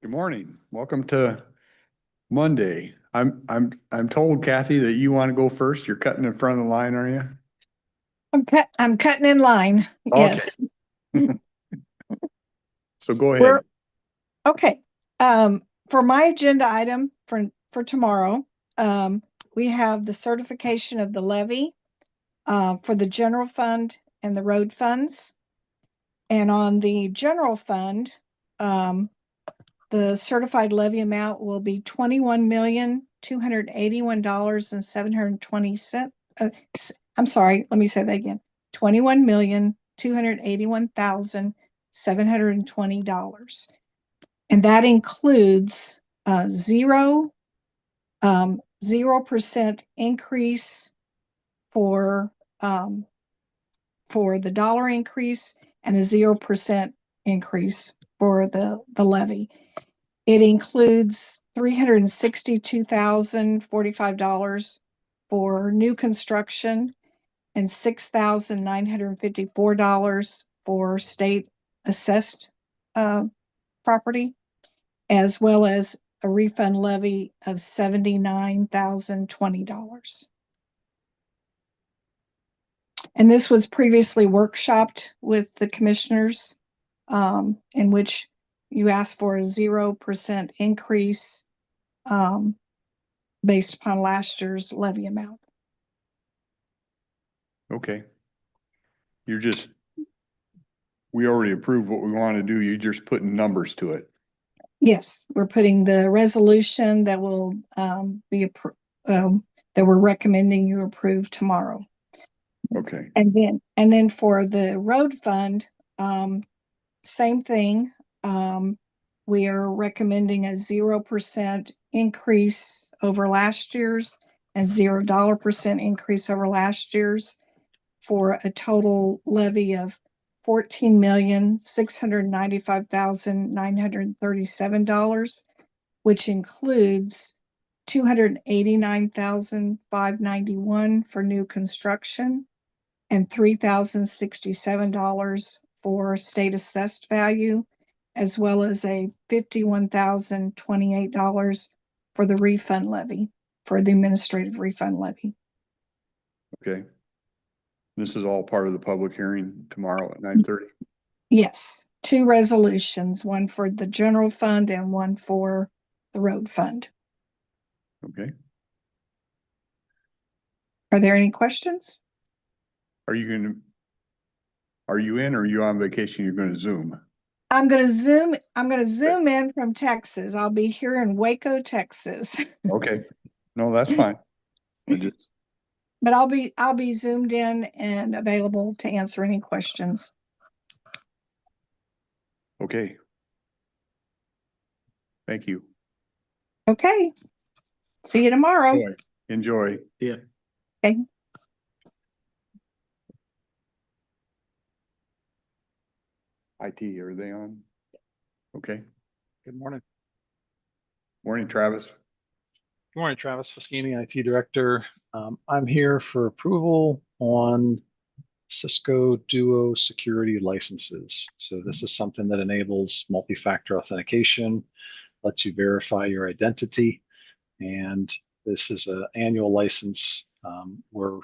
Good morning. Welcome to Monday. I'm told, Kathy, that you want to go first. You're cutting in front of the line, are you? I'm cutting in line. Okay. Yes. So go ahead. We're okay. For my agenda item for tomorrow, we have the certification of the levy for the general fund and the road funds. And on the general fund, the certified levy amount will be $21,281,720. I'm sorry, let me say that again. $21,281,720. And that includes 0% increase for the dollar increase and a 0% increase for the levy. It includes $362,045 for new construction and $6,954 for state assessed property, as well as a refund levy of $79,020. And this was previously workshopped with the commissioners, in which you asked for a 0% increase based upon last year's levy amount. Okay. We already approved what we want to do. You're just putting numbers to it. Yes, we're putting the resolution that will be that we're recommending you approve tomorrow. Okay. And then for the road fund, same thing. We are recommending a 0% increase over last year's and $0 increase over last year's for a total levy of $14,695,937, which includes $289,591 for new construction and $3,067 for state assessed value, as well as a $51,028 for the refund levy, for the administrative refund levy. Okay. This is all part of the public hearing tomorrow at 9:30. Yes, two resolutions, one for the general fund and one for the road fund. Okay. Are there any questions? Are you in or are you on vacation? You're going to Zoom? I'm going to Zoom in from Texas. I'll be here in Waco, Texas. Okay. No, that's fine. But I'll be zoomed in and available to answer any questions. Okay. Thank you. Okay. See you tomorrow. Enjoy. Yeah. Okay. IT, are they on? Okay. Good morning. Morning, Travis. Good morning, Travis Foschini, IT Director. I'm here for approval on Cisco Duo security licenses. So this is something that enables multi-factor authentication, lets you verify your identity, and this is an annual license. We're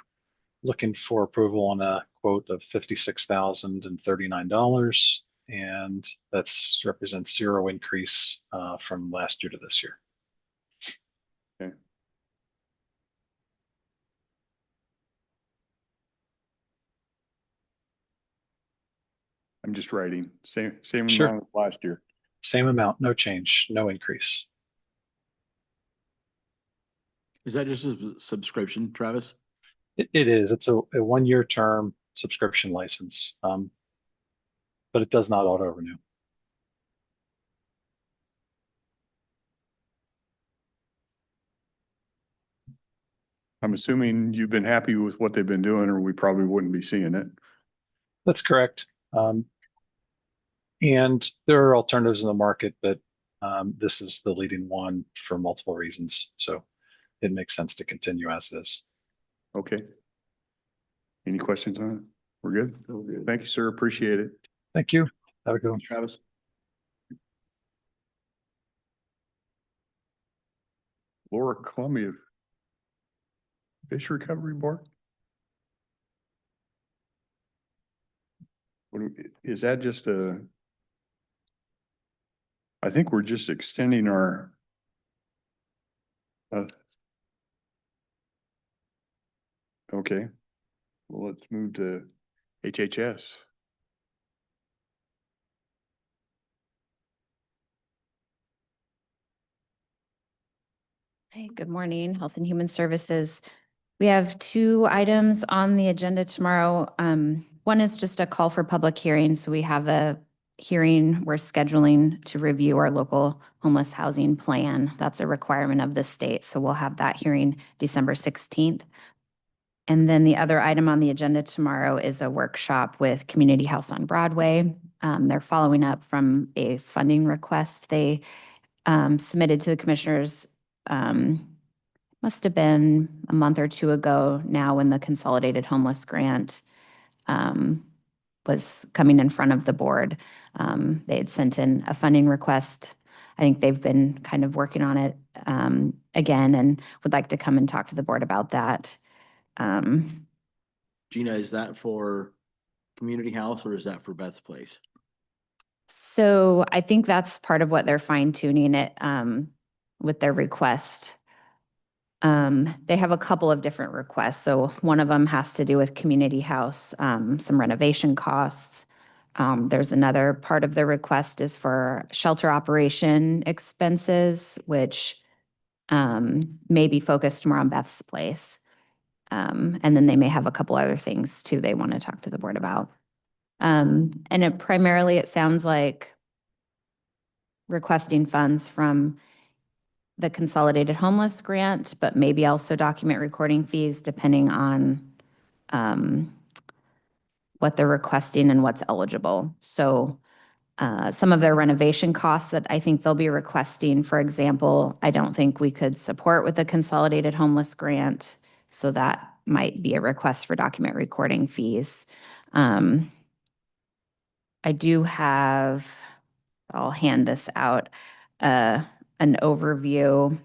looking for approval on a quote of $56,039, and that's represents zero increase from last year to this year. Okay. I'm just writing. Same Sure. amount as last year. Same amount, no change, no increase. Is that just a subscription, Travis? It is. It's a 1-year term subscription license, but it does not auto renew. I'm assuming you've been happy with what they've been doing, or we probably wouldn't be seeing it. That's correct. And there are alternatives in the market, but this is the leading one for multiple reasons. So it makes sense to continue as is. Okay. Any questions on it? We're good? We're good. Thank you, sir. Appreciate it. Thank you. Have a good one. Travis? Lower Columbia Fish Recovery Board? Is that just I think we're just extending our okay. Well, let's move to HHS. Hey, good morning, Health and Human Services. We have two items on the agenda tomorrow. One is just a call for public hearing. So we have a hearing we're scheduling to review our local homeless housing plan. That's a requirement of the state. So we'll have that hearing December 16th. And then the other item on the agenda tomorrow is a workshop with Community House on Broadway. They're following up from a funding request they submitted to the commissioners must have been a month or two ago now when the Consolidated Homeless Grant was coming in front of the board. They had sent in a funding request. I think they've been kind of working on it again and would like to come and talk to the board about that. Gina, is that for community house or is that for Beth's place? So I think that's part of what they're fine tuning it with their request. They have a couple of different requests. So one of them has to do with community house, some renovation costs. There's another part of the request is for shelter operation expenses, which may be focused more on Beth's place. And then they may have a couple other things too they want to talk to the board about. And primarily it sounds like requesting funds from the Consolidated Homeless Grant, but maybe also document recording fees depending on what they're requesting and what's eligible. So some of their renovation costs that I think they'll be requesting, for example, I don't think we could support with the Consolidated Homeless Grant. So that might be a request for document recording fees. I do have, I'll hand this out, an overview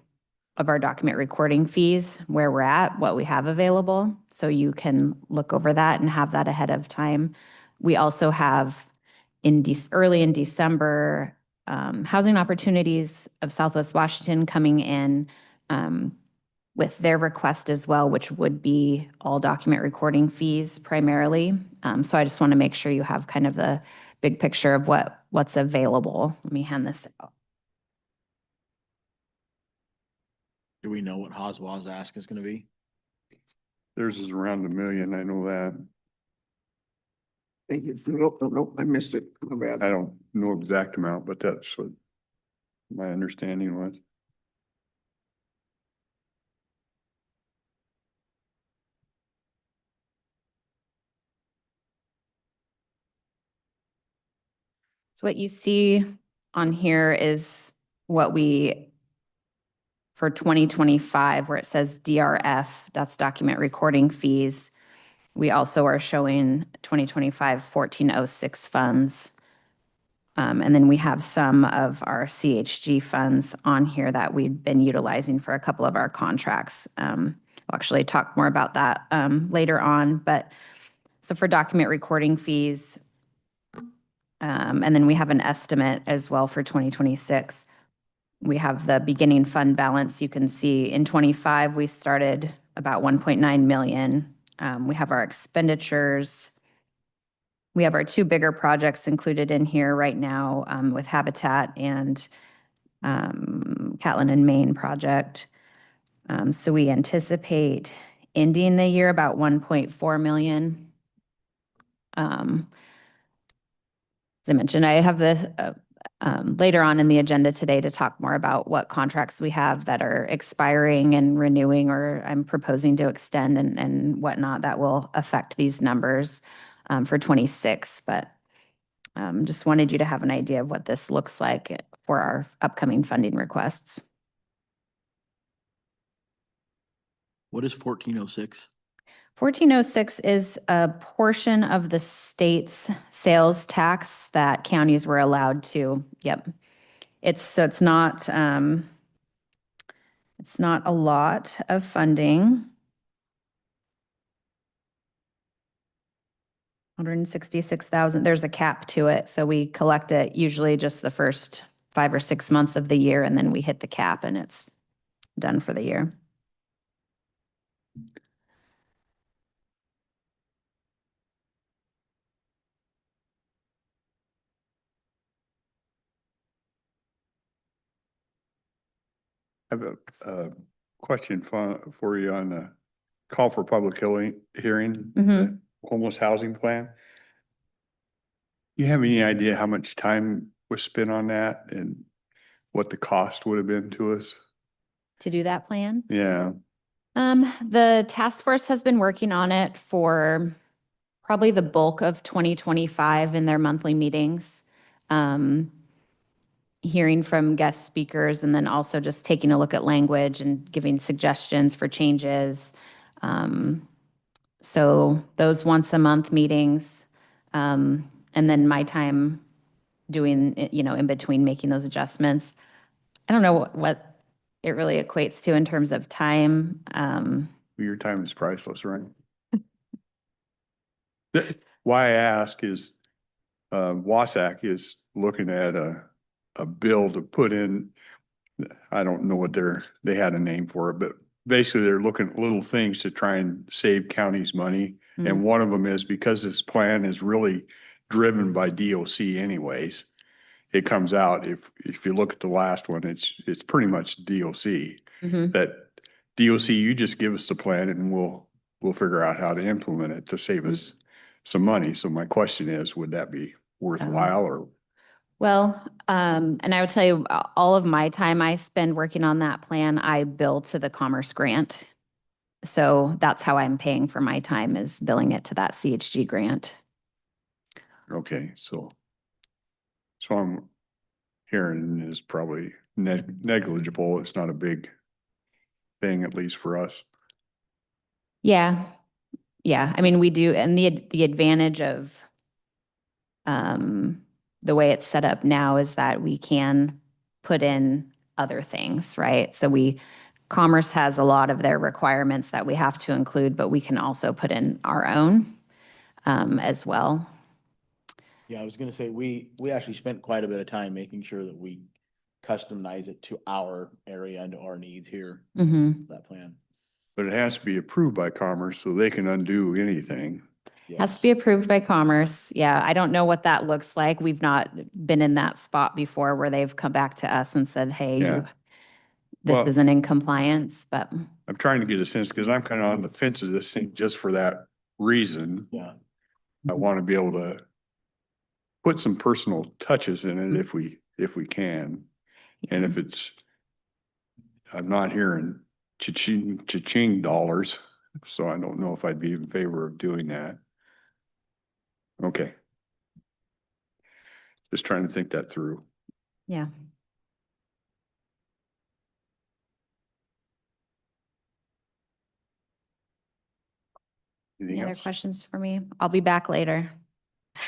of our document recording fees, where we're at, what we have available. So you can look over that and have that ahead of time. We also have early in December, Housing Opportunities of Southwest Washington coming in with their request as well, which would be all document recording fees primarily. So I just want to make sure you have kind of the big picture of what's available. Let me hand this out. Do we know what Hoswau's ask is gonna be? Theirs is around $1 million. I know that. Thank you. Nope, I missed it. My bad. I don't know exact amount, but that's what my understanding was. So what you see on here is what we, for 2025, where it says DRF, that's document recording fees. We also are showing 2025 1406 funds. And then we have some of our CHG funds on here that we've been utilizing for a couple of our contracts. We'll actually talk more about that later on. But so for document recording fees, and then we have an estimate as well for 2026. We have the beginning fund balance. You can see in 25, we started about 1.9 million. We have our expenditures. We have our two bigger projects included in here right now with Habitat and Catlin and Maine project. So we anticipate ending the year about 1.4 million. As I mentioned, I have this later on in the agenda today to talk more about what contracts we have that are expiring and renewing, or I'm proposing to extend and whatnot that will affect these numbers for 26. But just wanted you to have an idea of what this looks like for our upcoming funding requests. What is 1406? 1406 is a portion of the state's sales tax that counties were allowed to, it's not, It's not a lot of funding. 166,000, there's a cap to it, so we collect it usually just the first 5 or 6 months of the year, and then we hit the cap and it's done for the year. I have a question for you on the call for public hearing, the homeless housing plan. You have any idea how much time was spent on that and what the cost would have been to us? To do that plan? Yeah, The task force has been working on it for probably the bulk of 2025 in their monthly meetings. Hearing from guest speakers and then also just taking a look at language and giving suggestions for changes. So those once a month meetings, and then my time doing, in between making those adjustments. I don't know what it really equates to in terms of time. your time is priceless, right? Why I ask is, Wasac is looking at a bill to put in, I don't know what they had a name for it, but basically they're looking at little things to try and save counties money. And one of them is because this plan is really driven by DOC anyways. It comes out, if you look at the last one, it's pretty much DOC. That DOC, you just give us the plan and we'll figure out how to implement it to save us some money. So my question is, would that be worthwhile or? Well, and I would tell you, all of my time I spend working on that plan, I bill to the Commerce Grant. So that's how I'm paying for my time, is billing it to that CHG grant. Okay, so I'm hearing is probably negligible. It's not a big thing, at least for us. Yeah. Yeah. I mean, we do, and the advantage of the way it's set up now is that we can put in other things, right? So Commerce has a lot of their requirements that we have to include, but we can also put in our own as well. Yeah, I was gonna say, we actually spent quite a bit of time making sure that we customize it to our area and to our needs here, that plan. But it has to be approved by Commerce so they can undo anything. Has to be approved by Commerce. Yeah, I don't know what that looks like. We've not been in that spot before where they've come back to us and said, hey, Yeah. this Well, isn't in compliance, but. I'm trying to get a sense because I'm kind of on the fence of this thing just for that reason. Yeah. I want to be able to put some personal touches in it if we can. And if I'm not hearing cha-ching dollars, so I don't know if I'd be in favor of doing that. Okay. Just trying to think that through. Yeah. Anything Any other else? questions for me? I'll be back later.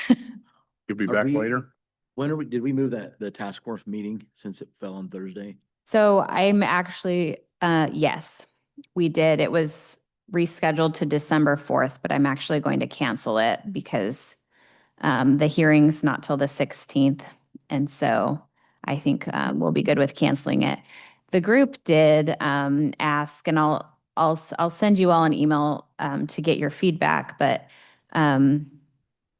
You'll be Are back we- later? When did we move the task force meeting since it fell on Thursday? So I'm actually, yes, we did. It was rescheduled to December 4th, but I'm actually going to cancel it because the hearing's not till the 16th. And so I think we'll be good with canceling it. The group did ask, and I'll send you all an email to get your feedback, but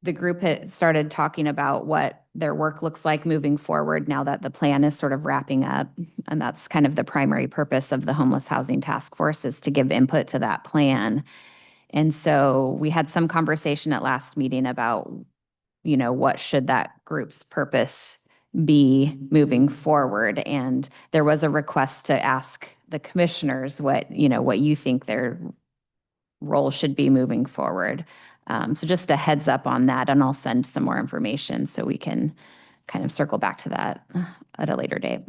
the group had started talking about what their work looks like moving forward now that the plan is sort of wrapping up. And that's kind of the primary purpose of the Homeless Housing Task Force, is to give input to that plan. And so we had some conversation at last meeting about, what should that group's purpose be moving forward? And there was a request to ask the commissioners what you think their role should be moving forward. So just a heads up on that, and I'll send some more information so we can kind of circle back to that at a later date.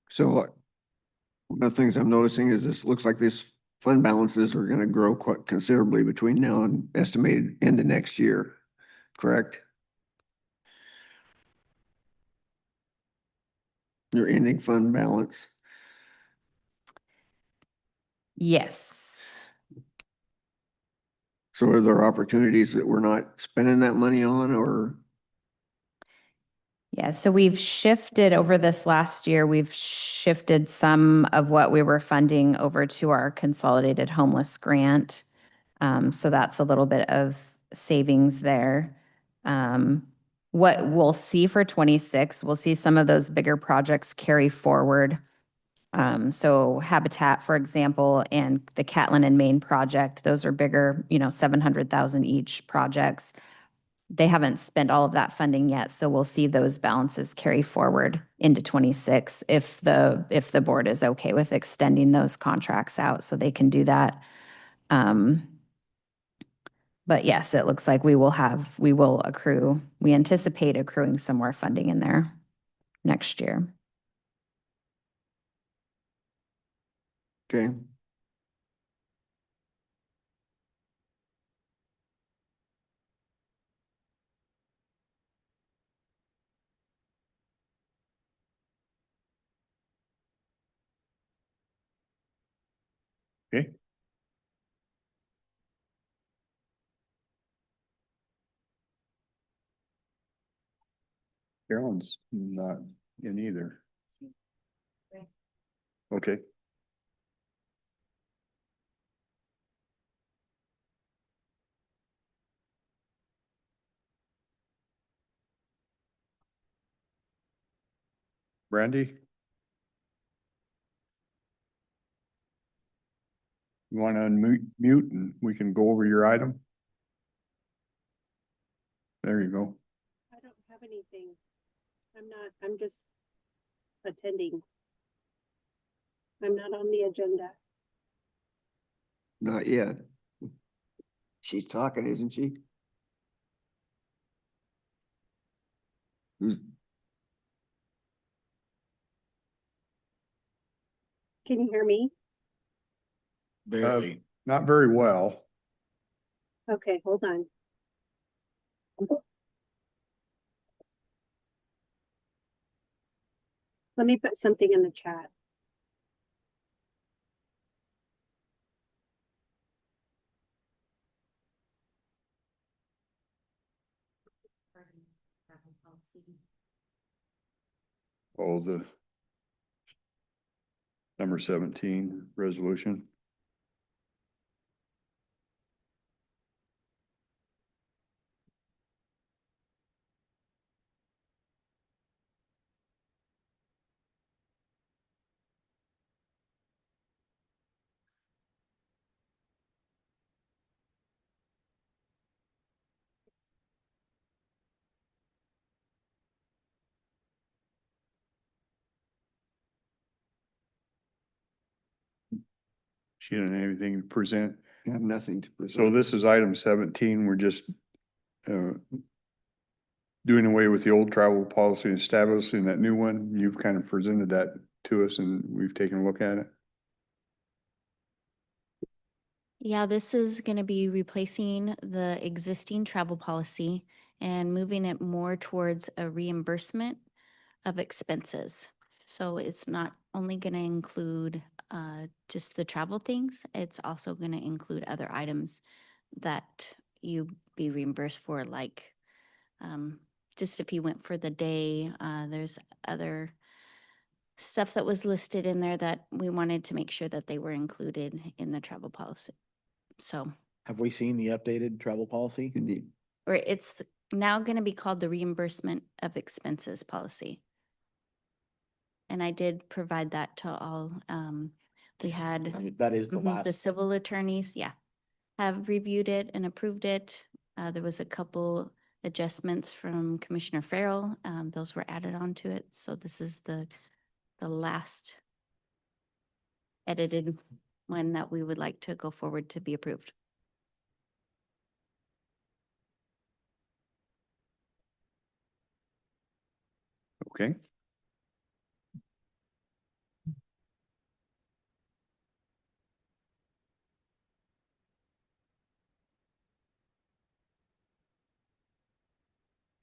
So one of the things I'm noticing is this looks like this fund balances are gonna grow quite considerably between now and estimated end of next year, correct? Your ending fund balance. Yes. So are there opportunities that we're not spending that money on, or? Yeah, so we've shifted over this last year, we've shifted some of what we were funding over to our consolidated homeless grant. So that's a little bit of savings there. What we'll see for 26, we'll see some of those bigger projects carry forward. So Habitat, for example, and the Catlin and Maine project, those are bigger, 700,000 each projects. They haven't spent all of that funding yet, so we'll see those balances carry forward into 26 if the board is okay with extending those contracts out, so they can do that. But yes, it looks like we anticipate accruing some more funding in there next year. Okay. Okay. Carolyn's not in either. Okay. Brandy? You want to unmute and we can go over your item? There you go. I don't have anything. I'm just attending. I'm not on the agenda. Not yet. She's talking, isn't she? Who's, Can you hear me? Barely. Not very well. Okay, hold on. Let me put something in the chat. Oh, the number 17 resolution. She didn't have anything to present. I have nothing to So present. this is item 17. We're just doing away with the old travel policy and establishing that new one. You've kind of presented that to us and we've taken a look at it. Yeah, this is going to be replacing the existing travel policy and moving it more towards a reimbursement of expenses. So it's not only going to include just the travel things, it's also going to include other items that you be reimbursed for, like just if you went for the day, there's other stuff that was listed in there that we wanted to make sure that they were included in the travel policy. So, Have we seen the updated travel policy? Indeed. or it's now going to be called the reimbursement of expenses policy. And I did provide that to all. We had That is the the last. civil attorneys, yeah, have reviewed it and approved it. There was a couple adjustments from Commissioner Farrell. Those were added onto it. So this is the last edited one that we would like to go forward to be approved. Okay.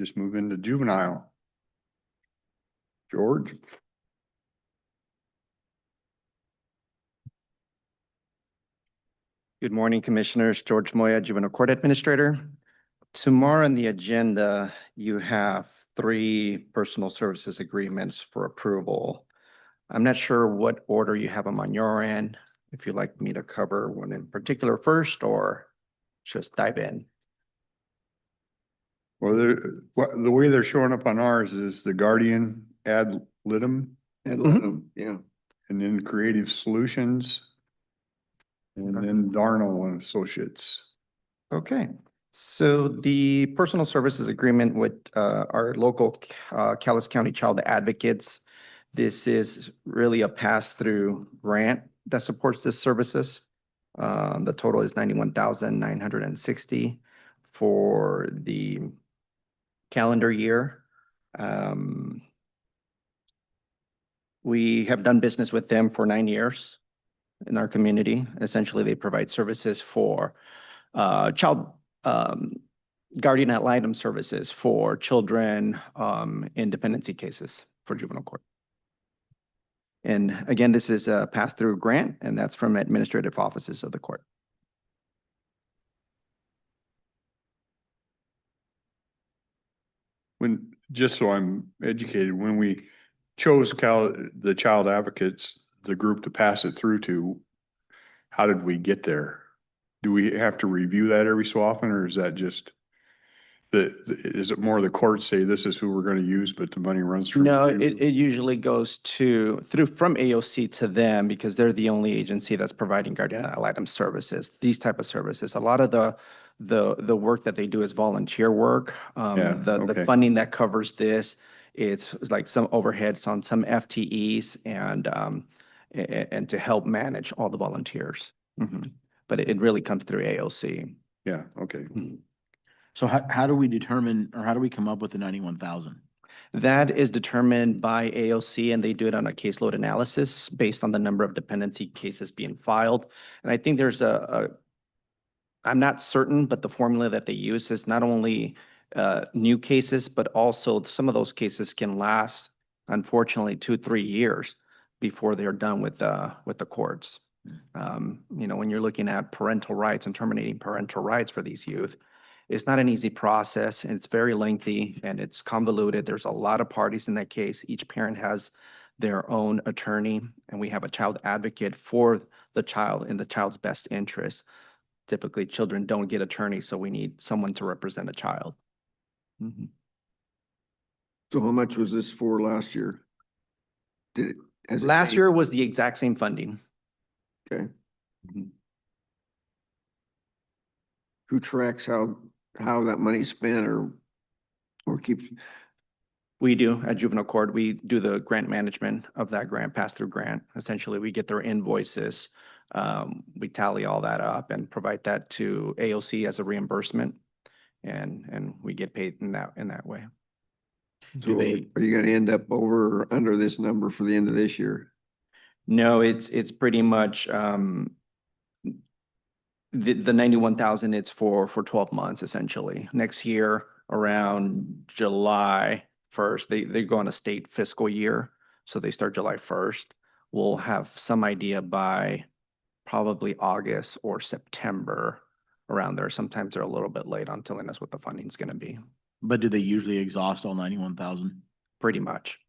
Just move into juvenile. George? Good morning, Commissioners. George Moya, Juvenile Court Administrator. Tomorrow on the agenda, you have 3 personal services agreements for approval. I'm not sure what order you have them on your end, if you'd like me to cover one in particular first or just dive in. Well, the way they're showing up on ours is the Guardian ad litem And Mhm. let them, yeah. and then Creative Solutions. And then Darnell and Associates. Okay, so the personal services agreement with our local Cowlitz County Child Advocates. This is really a pass-through grant that supports this services. The total is 91,960 for the calendar year. We have done business with them for 9 years in our community. Essentially, they provide services for child guardian ad litem services for children in dependency cases for juvenile court. And again, this is a pass-through grant, and that's from administrative offices of the court. When, just so I'm educated, when we chose the Child Advocates, the group to pass it through to, how did we get there? Do we have to review that every so often, or is that just is it more the courts say this is who we're gonna use, but the money runs from? No, you? it usually goes from AOC to them because they're the only agency that's providing guardian ad litem services, these type of services. A lot of the work that they do is volunteer work. Yeah, The okay. funding that covers this, it's like some overheads on some FTEs and to help manage all the volunteers. Mhm. But it really comes through AOC. Yeah, okay. So how do we determine, or how do we come up with the 91,000? That is determined by AOC, and they do it on a caseload analysis based on the number of dependency cases being filed. And I think there's I'm not certain, but the formula that they use is not only new cases, but also some of those cases can last, unfortunately, 2-3 years before they're done with the courts. When you're looking at parental rights and terminating parental rights for these youth, it's not an easy process, and it's very lengthy and it's convoluted. There's a lot of parties in that case. Each parent has their own attorney, and we have a child advocate for the child in the child's best interest. Typically, children don't get attorneys, so we need someone to represent a child. Mhm. So how much was this for last year? Has it Last changed? year was the exact same funding. Okay. Mhm. Who tracks how that money's spent or keeps? We do at juvenile court. We do the grant management of that grant, pass-through grant. Essentially, we get their invoices. We tally all that up and provide that to AOC as a reimbursement, and we get paid in that way. So are you gonna end up over or under this number for the end of this year? No, it's pretty much the 91,000. It's for 12 months essentially. Next year around July 1st, they go on a state fiscal year, so they start July 1st. We'll have some idea by probably August or September, around there. Sometimes they're a little bit late on telling us what the funding's going to be. But do they usually exhaust all 91,000? Pretty much.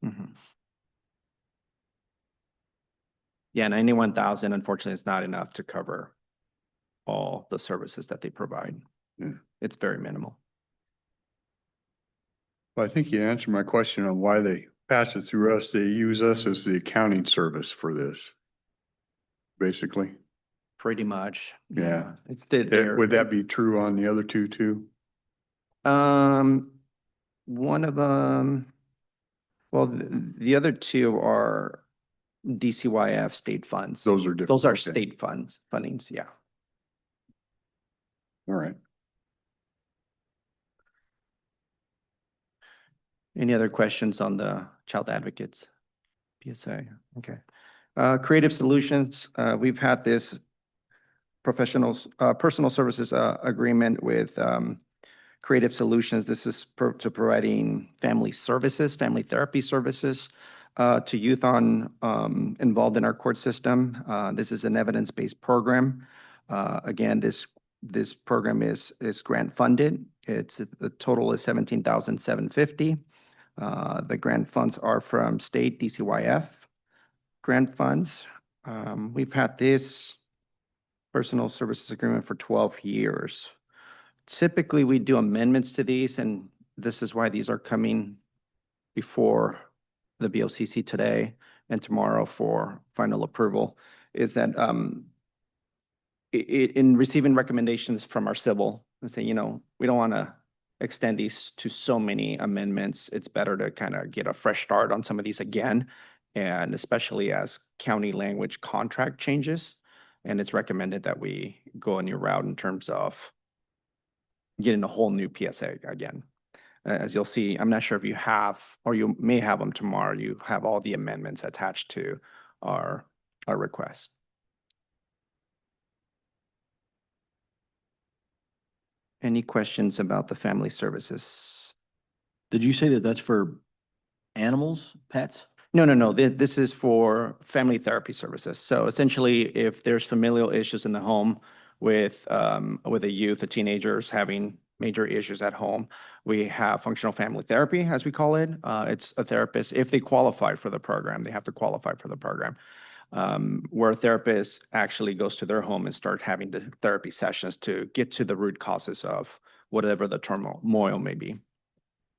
Yeah, 91,000 unfortunately is not enough to cover all the services that they provide. Yeah. It's very minimal. Well, I think you answered my question on why they pass it through us. They use us as the accounting service for this, basically. Pretty much. Yeah. It's Would that be true on the other two too? One of them, well, the other two are DCYF state funds. Those are different. Those are Okay. state fundings, yeah. All right. Any other questions on the child advocates? PSA, okay. Creative Solutions, we've had this personal services agreement with Creative Solutions. This is to providing family services, family therapy services to youth involved in our court system. This is an evidence-based program. Again, this program is grant funded. The total is 17,750. The grant funds are from state DCYF grant funds. We've had this personal services agreement for 12 years. Typically, we do amendments to these, and this is why these are coming before the BOCC today and tomorrow for final approval, is that in receiving recommendations from our civil, and say, we don't want to extend these to so many amendments. It's better to kind of get a fresh start on some of these again, and especially as county language contract changes. And it's recommended that we go a new route in terms of getting a whole new PSA again. As you'll see, I'm not sure if you have, or you may have them tomorrow, you have all the amendments attached to our request. Any questions about the family services? Did you say that that's for animals, pets? No. This is for family therapy services. So essentially, if there's familial issues in the home with a youth, a teenagers having major issues at home, we have functional family therapy, as we call it. It's a therapist, if they qualify for the program, they have to qualify for the program. Where a therapist actually goes to their home and start having the therapy sessions to get to the root causes of whatever the turmoil may be.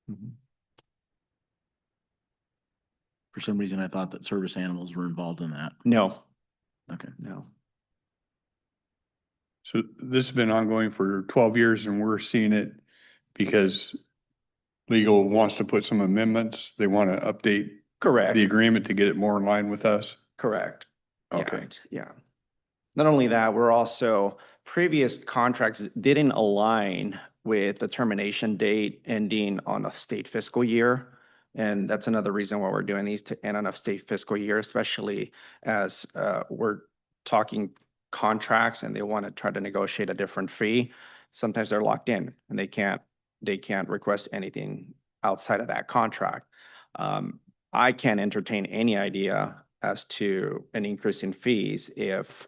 Mhm. For some reason, I thought that service animals were involved in that. No, Okay. no. So this has been ongoing for 12 years and we're seeing it because legal wants to put some amendments. They want to update Correct. the agreement to get it more in line with us. Correct. Okay. Yeah. Not only that, we're also, previous contracts didn't align with the termination date ending on a state fiscal year. And that's another reason why we're doing these, to end on a state fiscal year, especially as we're talking contracts and they want to try to negotiate a different fee. Sometimes they're locked in and they can't request anything outside of that contract. I can't entertain any idea as to an increase in fees if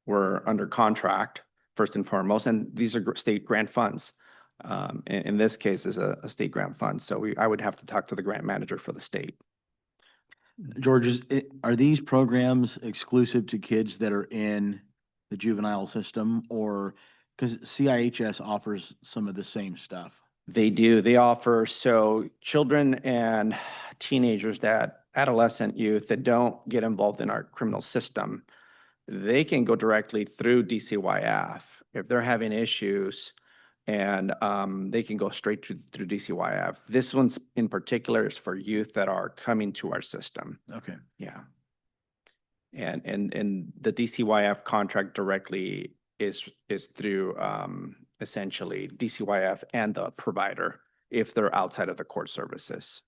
we're under contract, first and foremost, and these are state grant funds. In this case, is a state grant fund, so I would have to talk to the grant manager for the state. George, are these programs exclusive to kids that are in the juvenile system, or because CIHS offers some of the same stuff? They do. They offer, so children and teenagers, that adolescent youth that don't get involved in our criminal system, they can go directly through DCYF if they're having issues, and they can go straight through DCYF. This one's in particular is for youth that are coming to our system. Okay. Yeah. And the DCYF contract directly is through essentially DCYF and the provider if they're outside of the court services.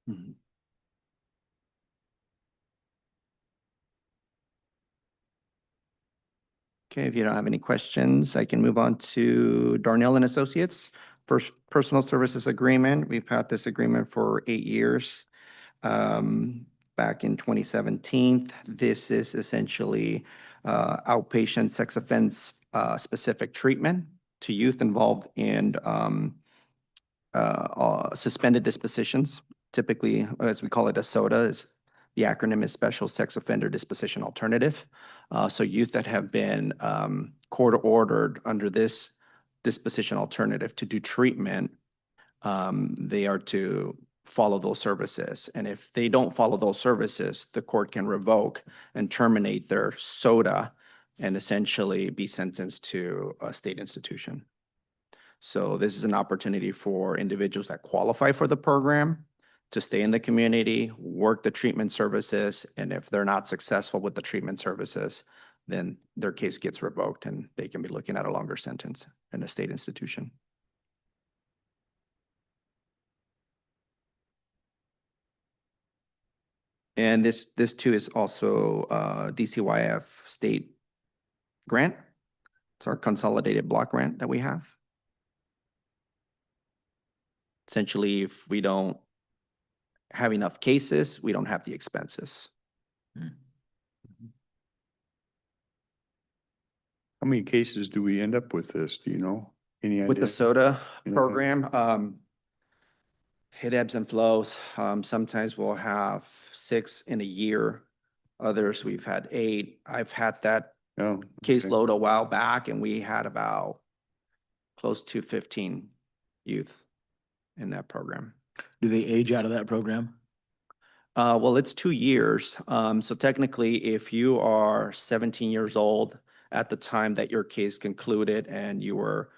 Mhm. Okay, if you don't have any questions, I can move on to Darnell and Associates, personal services agreement. We've had this agreement for 8 years. Back in 2017, this is essentially outpatient sex offense specific treatment to youth involved in suspended dispositions. Typically, as we call it, a SOTA, the acronym is Special Sex Offender Disposition Alternative. So youth that have been court ordered under this disposition alternative to do treatment, they are to follow those services. And if they don't follow those services, the court can revoke and terminate their SOTA and essentially be sentenced to a state institution. So this is an opportunity for individuals that qualify for the program to stay in the community, work the treatment services, and if they're not successful with the treatment services, then their case gets revoked and they can be looking at a longer sentence in a state institution. And this too is also DCYF state grant. It's our consolidated block grant that we have. Essentially, if we don't have enough cases, we don't have the expenses. How many cases do we end up with this? Do you know? Any With the idea? soda Yeah. program, it ebbs and flows. Sometimes we'll have 6 in a year. Others, we've had 8. I've had that Oh, caseload a while back and we had about close to 15 youth in that program. Do they age out of that program? Well, it's 2 years. So technically, if you are 17 years old at the time that your case concluded and you were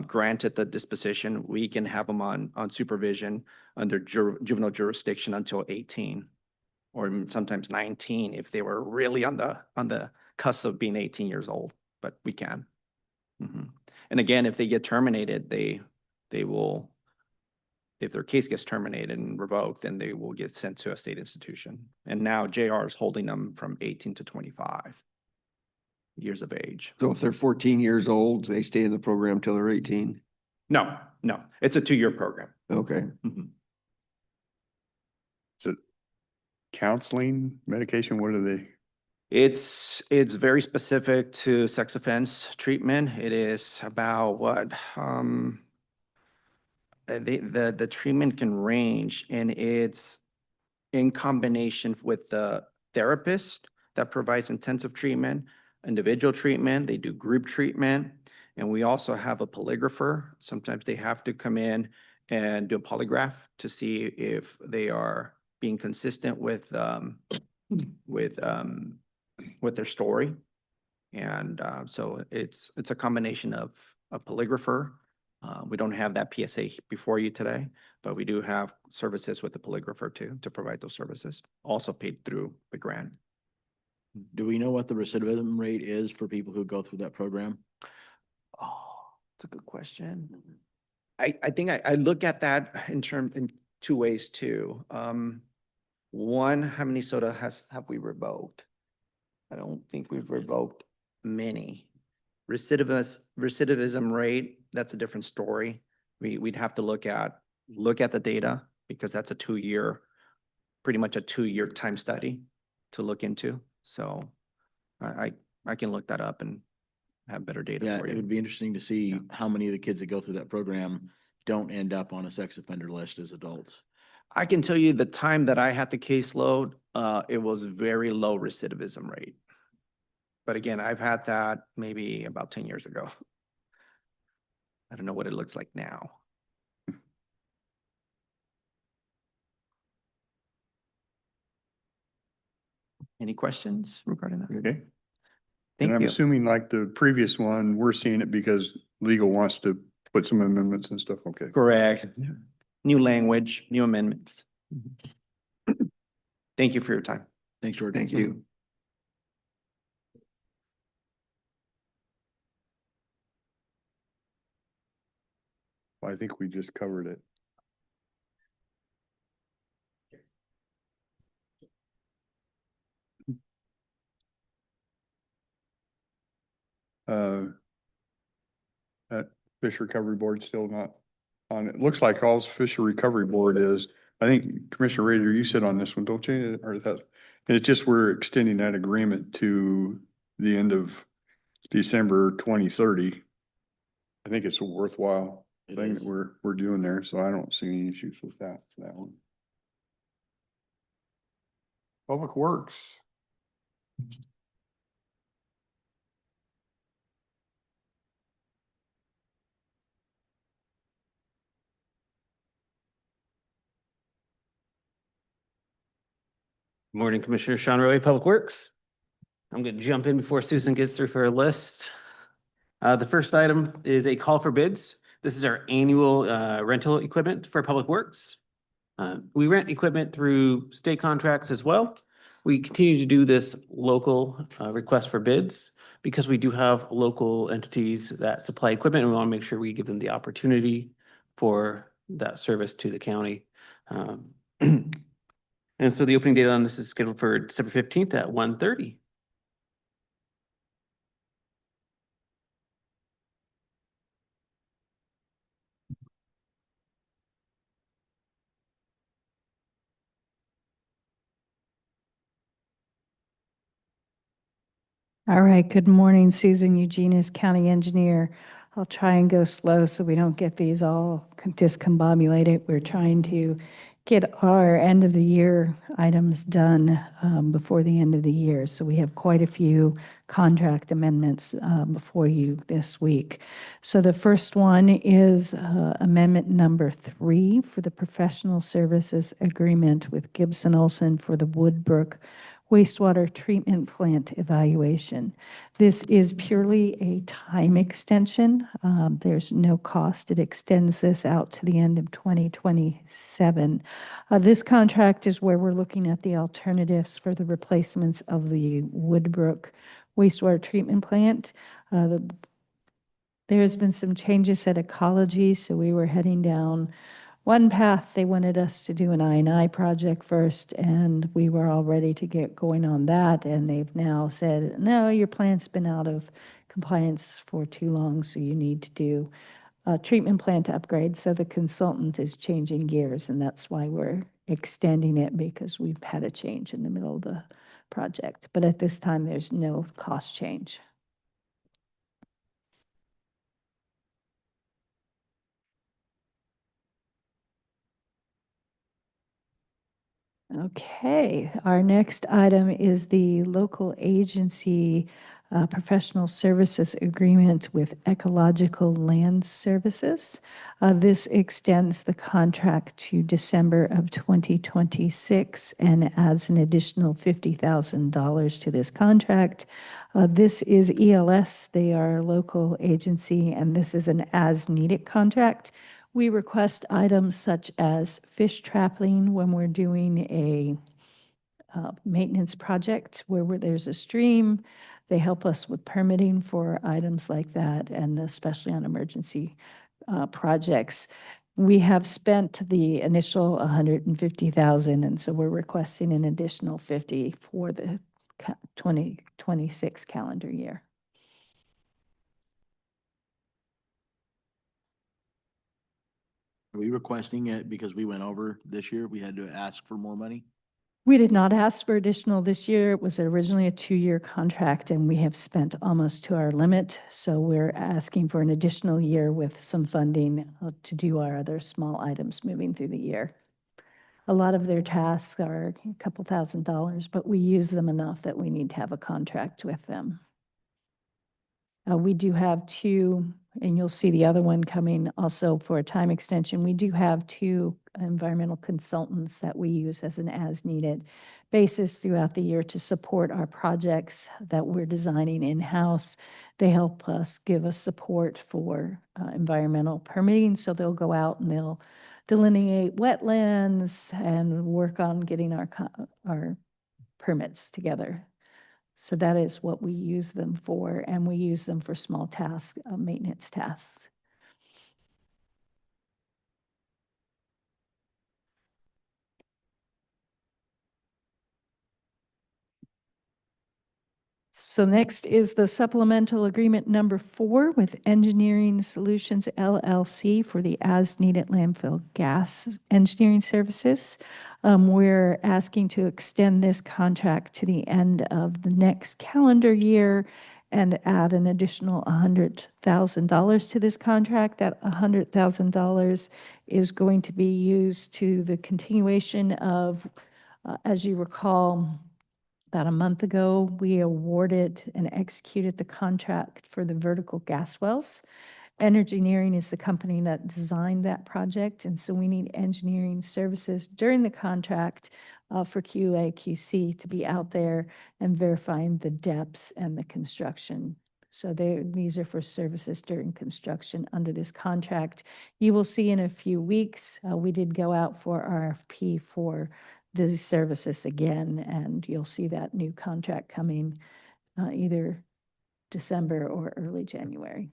granted the disposition, we can have them on supervision under juvenile jurisdiction until 18, or sometimes 19 if they were really on the cusp of being 18 years old. But we can. Mhm. And again, if they get terminated, they will. If their case gets terminated and revoked, then they will get sent to a state institution. And now JR is holding them from 18 to 25 years of age. So if they're 14 years old, they stay in the program till they're 18? No, it's a 2-year program. Okay. Mhm. is it counseling, medication? What are they? It's very specific to sex offense treatment. It is about what, the treatment can range, and it's in combination with the therapist that provides intensive treatment, individual treatment, they do group treatment, and we also have a polygrapher. Sometimes they have to come in and do a polygraph to see if they are being consistent with their story. And so it's a combination of a polygrapher. We don't have that PSA before you today, but we do have services with the polygrapher to provide those services, also paid through the grant. Do we know what the recidivism rate is for people who go through that program? Oh, that's a good question. I think I look at that in 2 ways too. One, how many soda have we revoked? I don't think we've revoked many. Recidivism rate, that's a different story. We'd have to look at the data because that's pretty much a 2-year time study to look into. So I can look that up and have better data Yeah, for it you. would be interesting to see Yeah. how many of the kids that go through that program don't end up on a sex offender list as adults. I can tell you the time that I had the caseload, it was very low recidivism rate. But again, I've had that maybe about 10 years ago. I don't know what it looks like now. Any questions regarding that? Okay. And Thank I'm you. assuming like the previous one, we're seeing it because legal wants to put some amendments and stuff. Okay. Correct. New language, new amendments. Thank you for your time. Thanks, Jordan. Thank you. I think we just covered it. That fish recovery board still not on it. Looks like all fish recovery board is, I think Commissioner Rader, you sit on this one, don't you? Or that, it's just we're extending that agreement to the end of December 2030. I think it's a worthwhile It thing is. that we're doing there, so I don't see any issues with that one. Public Works. Morning, Commissioner Sean Rowe, Public Works. I'm going to jump in before Susan gets through her list. The first item is a call for bids. This is our annual rental equipment for Public Works. We rent equipment through state contracts as well. We continue to do this local request for bids because we do have local entities that supply equipment, and we want to make sure we give them the opportunity for that service to the county. And so the opening date on this is scheduled for December 15th at 1:30. All right, good morning, Susan Eugenius, County Engineer. I'll try and go slow so we don't get these all discombobulated. We're trying to get our end of the year items done before the end of the year. So we have quite a few contract amendments before you this week. So the first one is amendment number 3 for the professional services agreement with Gibson Olson for the Woodbrook wastewater treatment plant evaluation. This is purely a time extension. There's no cost. It extends this out to the end of 2027. This contract is where we're looking at the alternatives for the replacements of the Woodbrook wastewater treatment plant. There's been some changes at Ecology, so we were heading down one path. They wanted us to do an I&I project first, and we were all ready to get going on that. And they've now said, no, your plant's been out of compliance for too long, so you need to do a treatment plant upgrade. So the consultant is changing gears, and that's why we're extending it, because we've had a change in the middle of the project. But at this time, there's no cost change. Okay, our next item is the local agency professional services agreement with Ecological Land Services. This extends the contract to December of 2026 and adds an additional $50,000 to this contract. This is ELS. They are a local agency, and this is an as-needed contract. We request items such as fish trapping when we're doing a maintenance project where there's a stream. They help us with permitting for items like that, and especially on emergency projects. We have spent the initial 150,000, and so we're requesting an additional 50 for the 2026 calendar year. Are we requesting it because we went over this year? We had to ask for more money? We did not ask for additional this year. It was originally a 2-year contract, and we have spent almost to our limit. So we're asking for an additional year with some funding to do our other small items moving through the year. A lot of their tasks are a couple $1,000s, but we use them enough that we need to have a contract with them. We do have 2, and you'll see the other one coming also for a time extension. We do have 2 environmental consultants that we use as an as-needed basis throughout the year to support our projects that we're designing in-house. They help us give us support for environmental permitting, so they'll go out and they'll delineate wetlands and work on getting our permits together. So that is what we use them for, and we use them for small tasks, maintenance tasks. So next is the supplemental agreement number 4 with Engineering Solutions LLC for the as-needed landfill gas engineering services. We're asking to extend this contract to the end of the next calendar year and add an additional $100,000 to this contract. That $100,000 is going to be used to the continuation of, as you recall, about a month ago, we awarded and executed the contract for the vertical gas wells. Engineering is the company that designed that project, and so we need engineering services during the contract for QA, QC to be out there and verifying the depths and the construction. So these are for services during construction under this contract. You will see in a few weeks, we did go out for RFP for these services again, and you'll see that new contract coming either December or early January.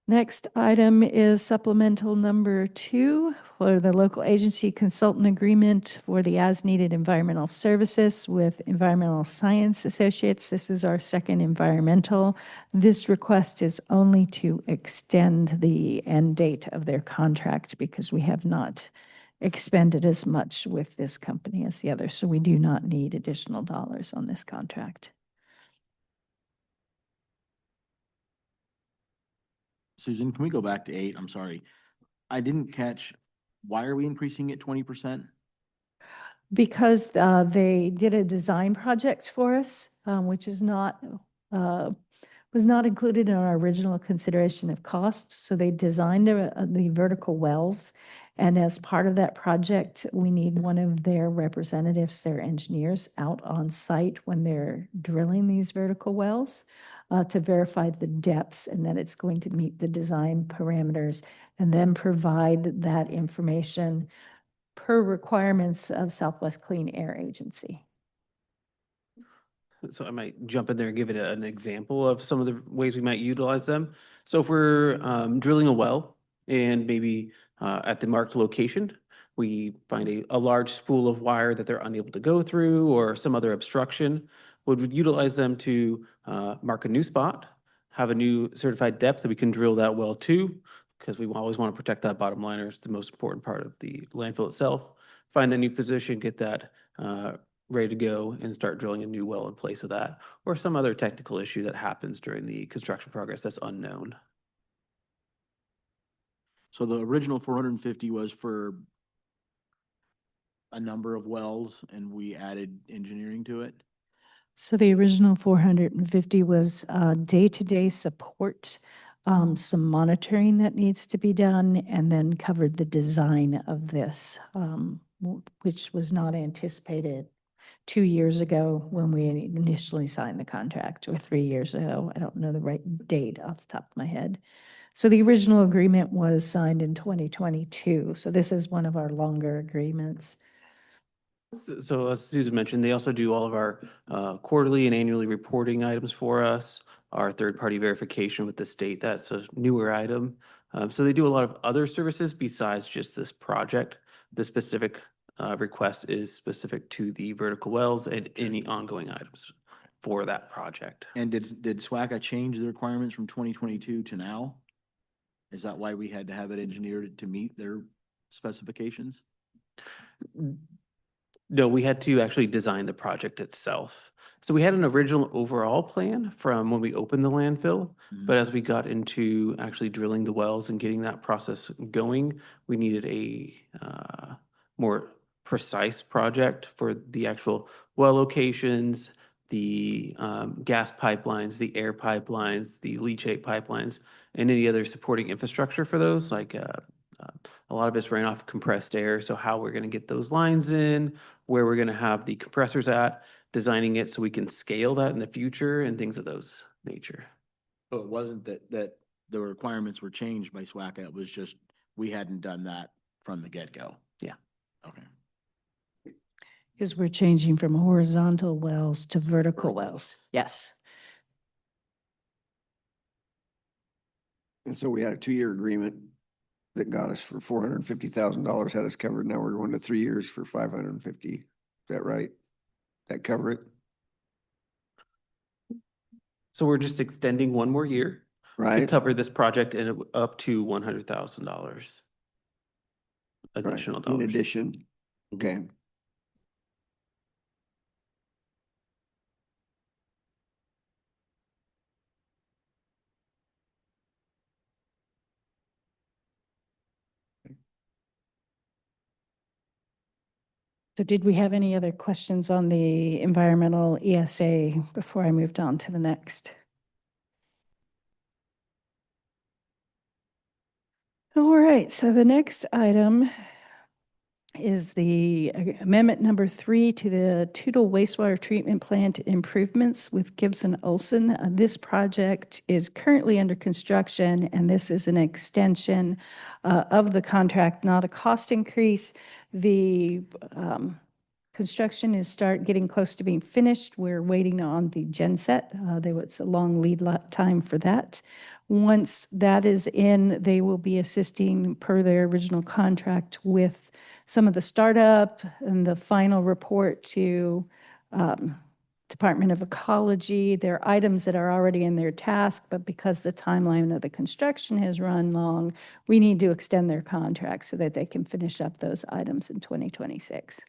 Next item is supplemental number 2 for the local agency consultant agreement for the as-needed environmental services with Environmental Science Associates. This is our second environmental. This request is only to extend the end date of their contract because we have not expended as much with this company as the other. So we do not need additional dollars on this contract. Susan, can we go back to 8? I'm sorry. I didn't catch, why are we increasing it 20%? Because they did a design project for us, which is not, was not included in our original consideration of cost. So they designed the vertical wells. And as part of that project, we need one of their representatives, their engineers, out on site when they're drilling these vertical wells to verify the depths and that it's going to meet the design parameters, and then provide that information per requirements of Southwest Clean Air Agency. So I might jump in there and give it an example of some of the ways we might utilize them. So if we're drilling a well and maybe at the marked location, we find a large spool of wire that they're unable to go through or some other obstruction, would utilize them to mark a new spot, have a new certified depth that we can drill that well to, because we always want to protect that bottom liner. It's the most important part of the landfill itself. Find that new position, get that ready to go and start drilling a new well in place of that, or some other technical issue that happens during the construction progress that's unknown. So the original 450 was for a number of wells and we added engineering to it? So the original 450 was day-to-day support, some monitoring that needs to be done, and then covered the design of this, which was not anticipated 2 years ago when we initially signed the contract, or 3 years ago. I don't know the right date off the top of my head. So the original agreement was signed in 2022. So this is one of our longer agreements. So as Susan mentioned, they also do all of our quarterly and annually reporting items for us, our third-party verification with the state. That's a newer item. So they do a lot of other services besides just this project. The specific request is specific to the vertical wells and any ongoing items for that project. And did SWACA change the requirements from 2022 to now? Is that why we had to have it engineered to meet their specifications? No, we had to actually design the project itself. So we had an original overall plan from when we opened the landfill, but as we got into actually drilling the wells and getting that process going, we needed a more precise project for the actual well locations, the gas pipelines, the air pipelines, the leachate pipelines, and any other supporting infrastructure for those, like a lot of it's ran off compressed air, so how we're going to get those lines in, where we're going to have the compressors at, designing it so we can scale that in the future and things of those nature. So it wasn't that the requirements were changed by SWACA, it was just we hadn't done that from the get-go. Yeah. Okay. Because we're changing from horizontal wells to vertical wells. Yes. And so we had a 2-year agreement that got us for $450,000, had us covered. Now we're going to 3 years for 550. Is that right? That cover it, So we're just extending one more year to right? cover this project and up to $100,000 Right. additional In dollars. addition, okay. So did we have any other questions on the environmental ESA before I moved on to the next? All right, so the next item is the amendment number 3 to the Toutle wastewater treatment plant improvements with Gibson Olson. This project is currently under construction, and this is an extension of the contract, not a cost increase. The construction is getting close to being finished. We're waiting on the genset. It's a long lead time for that. Once that is in, they will be assisting per their original contract with some of the startup and the final report to Department of Ecology. There are items that are already in their task, but because the timeline of the construction has run long, we need to extend their contract so that they can finish up those items in 2026.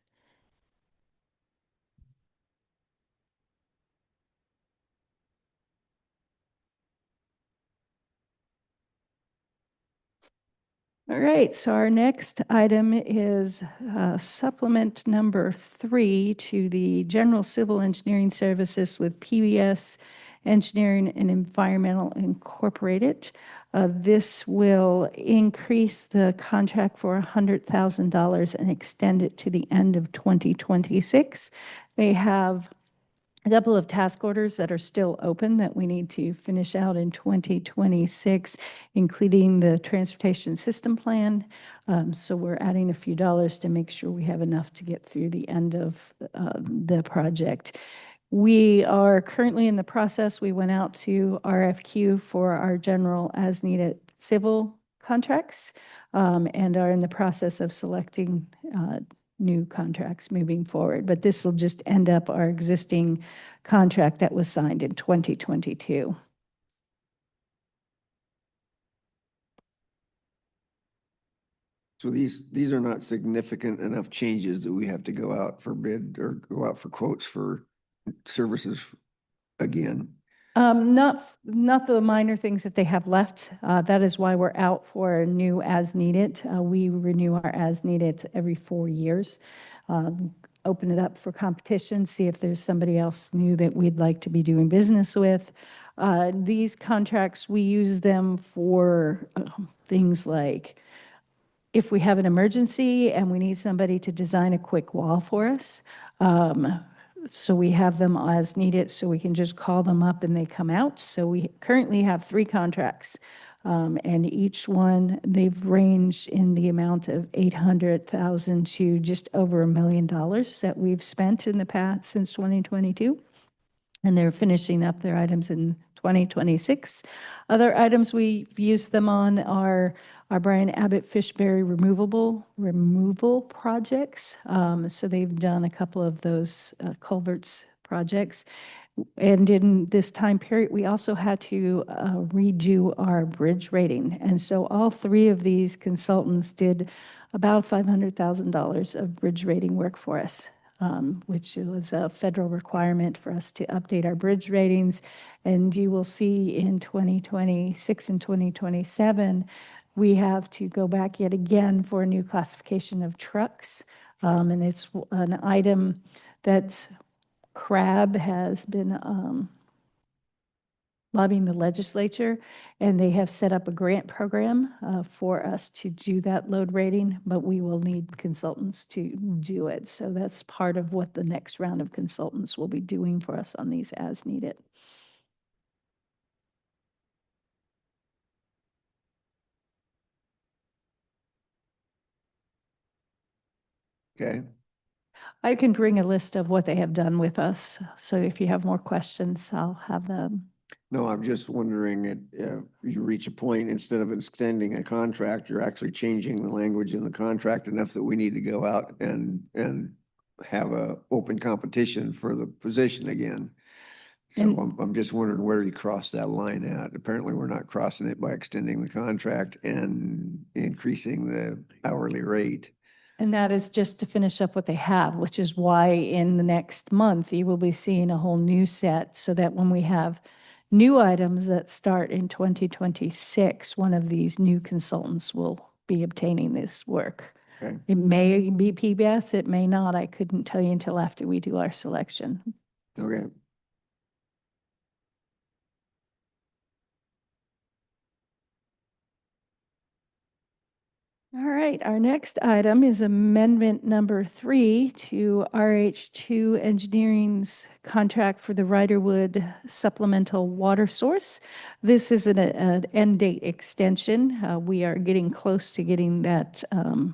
All right, so our next item is supplement number 3 to the General Civil Engineering Services with PBS Engineering and Environmental Incorporated. This will increase the contract for $100,000 and extend it to the end of 2026. They have a couple of task orders that are still open that we need to finish out in 2026, including the transportation system plan. So we're adding a few dollars to make sure we have enough to get through the end of the project. We are currently in the process. We went out to RFQ for our general as needed civil contracts and are in the process of selecting new contracts moving forward. But this will just end up our existing contract that was signed in 2022. So these are not significant enough changes that we have to go out for bid or go out for quotes for services again. Not the minor things that they have left. That is why we're out for a new as needed. We renew our as needed every 4 years. Open it up for competition, see if there's somebody else new that we'd like to be doing business with. These contracts, we use them for things like if we have an emergency and we need somebody to design a quick wall for us. So we have them as needed, so we can just call them up and they come out. So we currently have 3 contracts, and each one, they've ranged in the amount of $800,000 to just over $1 million that we've spent in the past since 2022. And they're finishing up their items in 2026. Other items we've used them on are our Brian Abbott Fishberry removal projects. So they've done a couple of those culverts projects. And in this time period, we also had to redo our bridge rating. And so all 3 of these consultants did about $500,000 of bridge rating work for us. Which was a federal requirement for us to update our bridge ratings. And you will see in 2026 and 2027, we have to go back yet again for a new classification of trucks. And it's an item that CRAB has been lobbying the legislature, and they have set up a grant program for us to do that load rating, but we will need consultants to do it. So that's part of what the next round of consultants will be doing for us on these as needed. Okay. I can bring a list of what they have done with us. So if you have more questions, I'll have them. No, I'm just wondering if you reach a point, instead of extending a contract, you're actually changing the language in the contract enough that we need to go out and have a open competition for the position again. So I'm just wondering where you cross that line at. Apparently, we're not crossing it by extending the contract and increasing the hourly rate. And that is just to finish up what they have, which is why in the next month, you will be seeing a whole new set so that when we have new items that start in 2026, one of these new consultants will be obtaining this work. Okay. It may be PBS, it may not. I couldn't tell you until after we do our selection. Okay. All right, our next item is amendment number 3 to RH2 Engineering's contract for the Riderwood Supplemental Water Source. This is an end date extension. We are getting close to getting that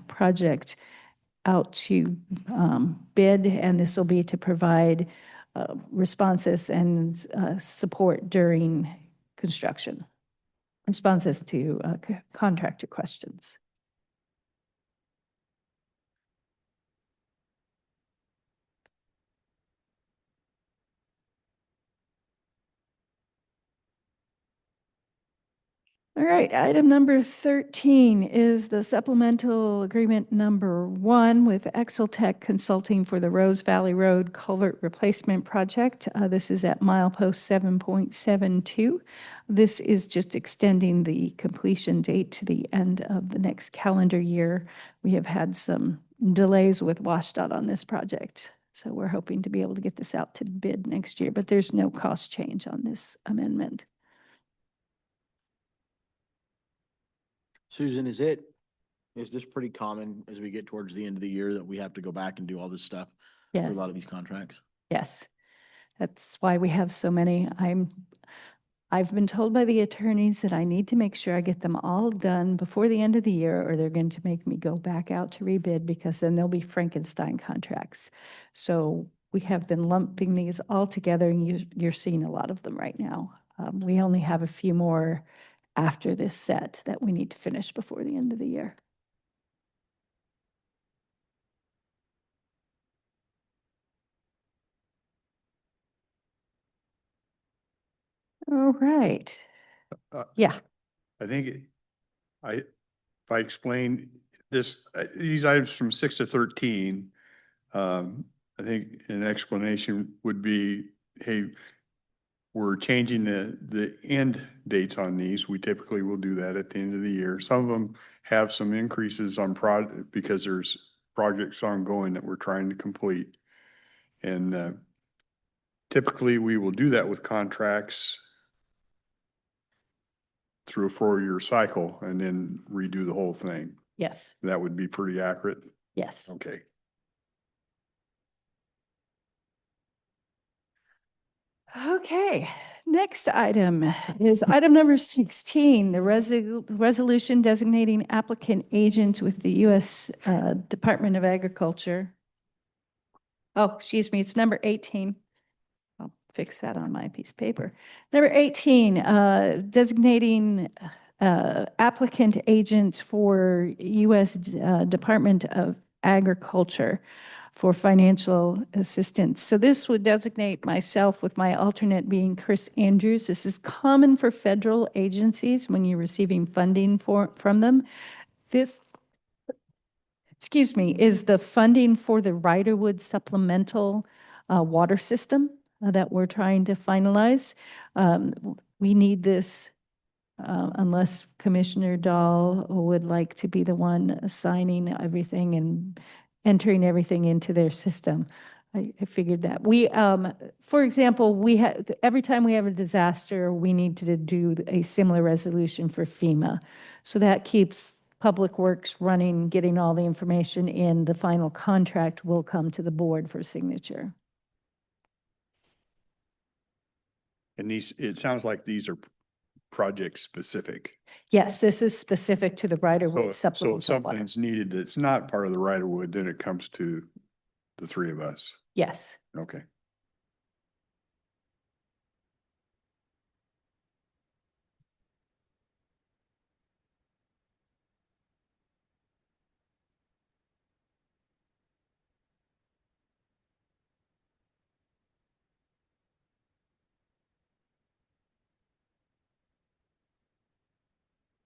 project out to bid, and this will be to provide responses and support during construction, responses to contractor questions. All right, item number 13 is the supplemental agreement number 1 with Exeltech Consulting for the Rose Valley Road Culvert Replacement Project. This is at milepost 7.72. This is just extending the completion date to the end of the next calendar year. We have had some delays with WashDOT on this project, so we're hoping to be able to get this out to bid next year, but there's no cost change on this amendment. Susan, is this pretty common as we get towards the end of the year that we have to go back and do all this stuff for a Yes. lot of these contracts? Yes, that's why we have so many. I've been told by the attorneys that I need to make sure I get them all done before the end of the year, or they're going to make me go back out to rebid, because then they'll be Frankenstein contracts. So we have been lumping these all together, and you're seeing a lot of them right now. We only have a few more after this set that we need to finish before the end of the year. All right. Yeah. I think if I explain this, these items from 6 to 13, I think an explanation would be, hey, we're changing the end dates on these. We typically will do that at the end of the year. Some of them have some increases on because there's projects ongoing that we're trying to complete. And typically we will do that with contracts through a 4-year cycle and then redo the whole thing. Yes. That would be pretty accurate. Yes. Okay. Okay, next item is item number 16, the resolution designating applicant agent with the U.S. Department of Agriculture. Oh, excuse me, it's number 18. I'll fix that on my piece of paper. Number 18, designating applicant agent for U.S. Department of Agriculture for financial assistance. So this would designate myself, with my alternate being Chris Andrews. This is common for federal agencies when you're receiving funding from them. This, excuse me, is the funding for the Riderwood supplemental water system that we're trying to finalize. We need this unless Commissioner Dahl would like to be the one signing everything and entering everything into their system. I figured that. For example, every time we have a disaster, we need to do a similar resolution for FEMA. So that keeps Public Works running, getting all the information in. The final contract will come to the board for signature. And it sounds like these are project specific. Yes, this is specific to the Riderwood So if supplemental water. something's needed that's not part of the right of wood, then it comes to the three of us. Yes. Okay.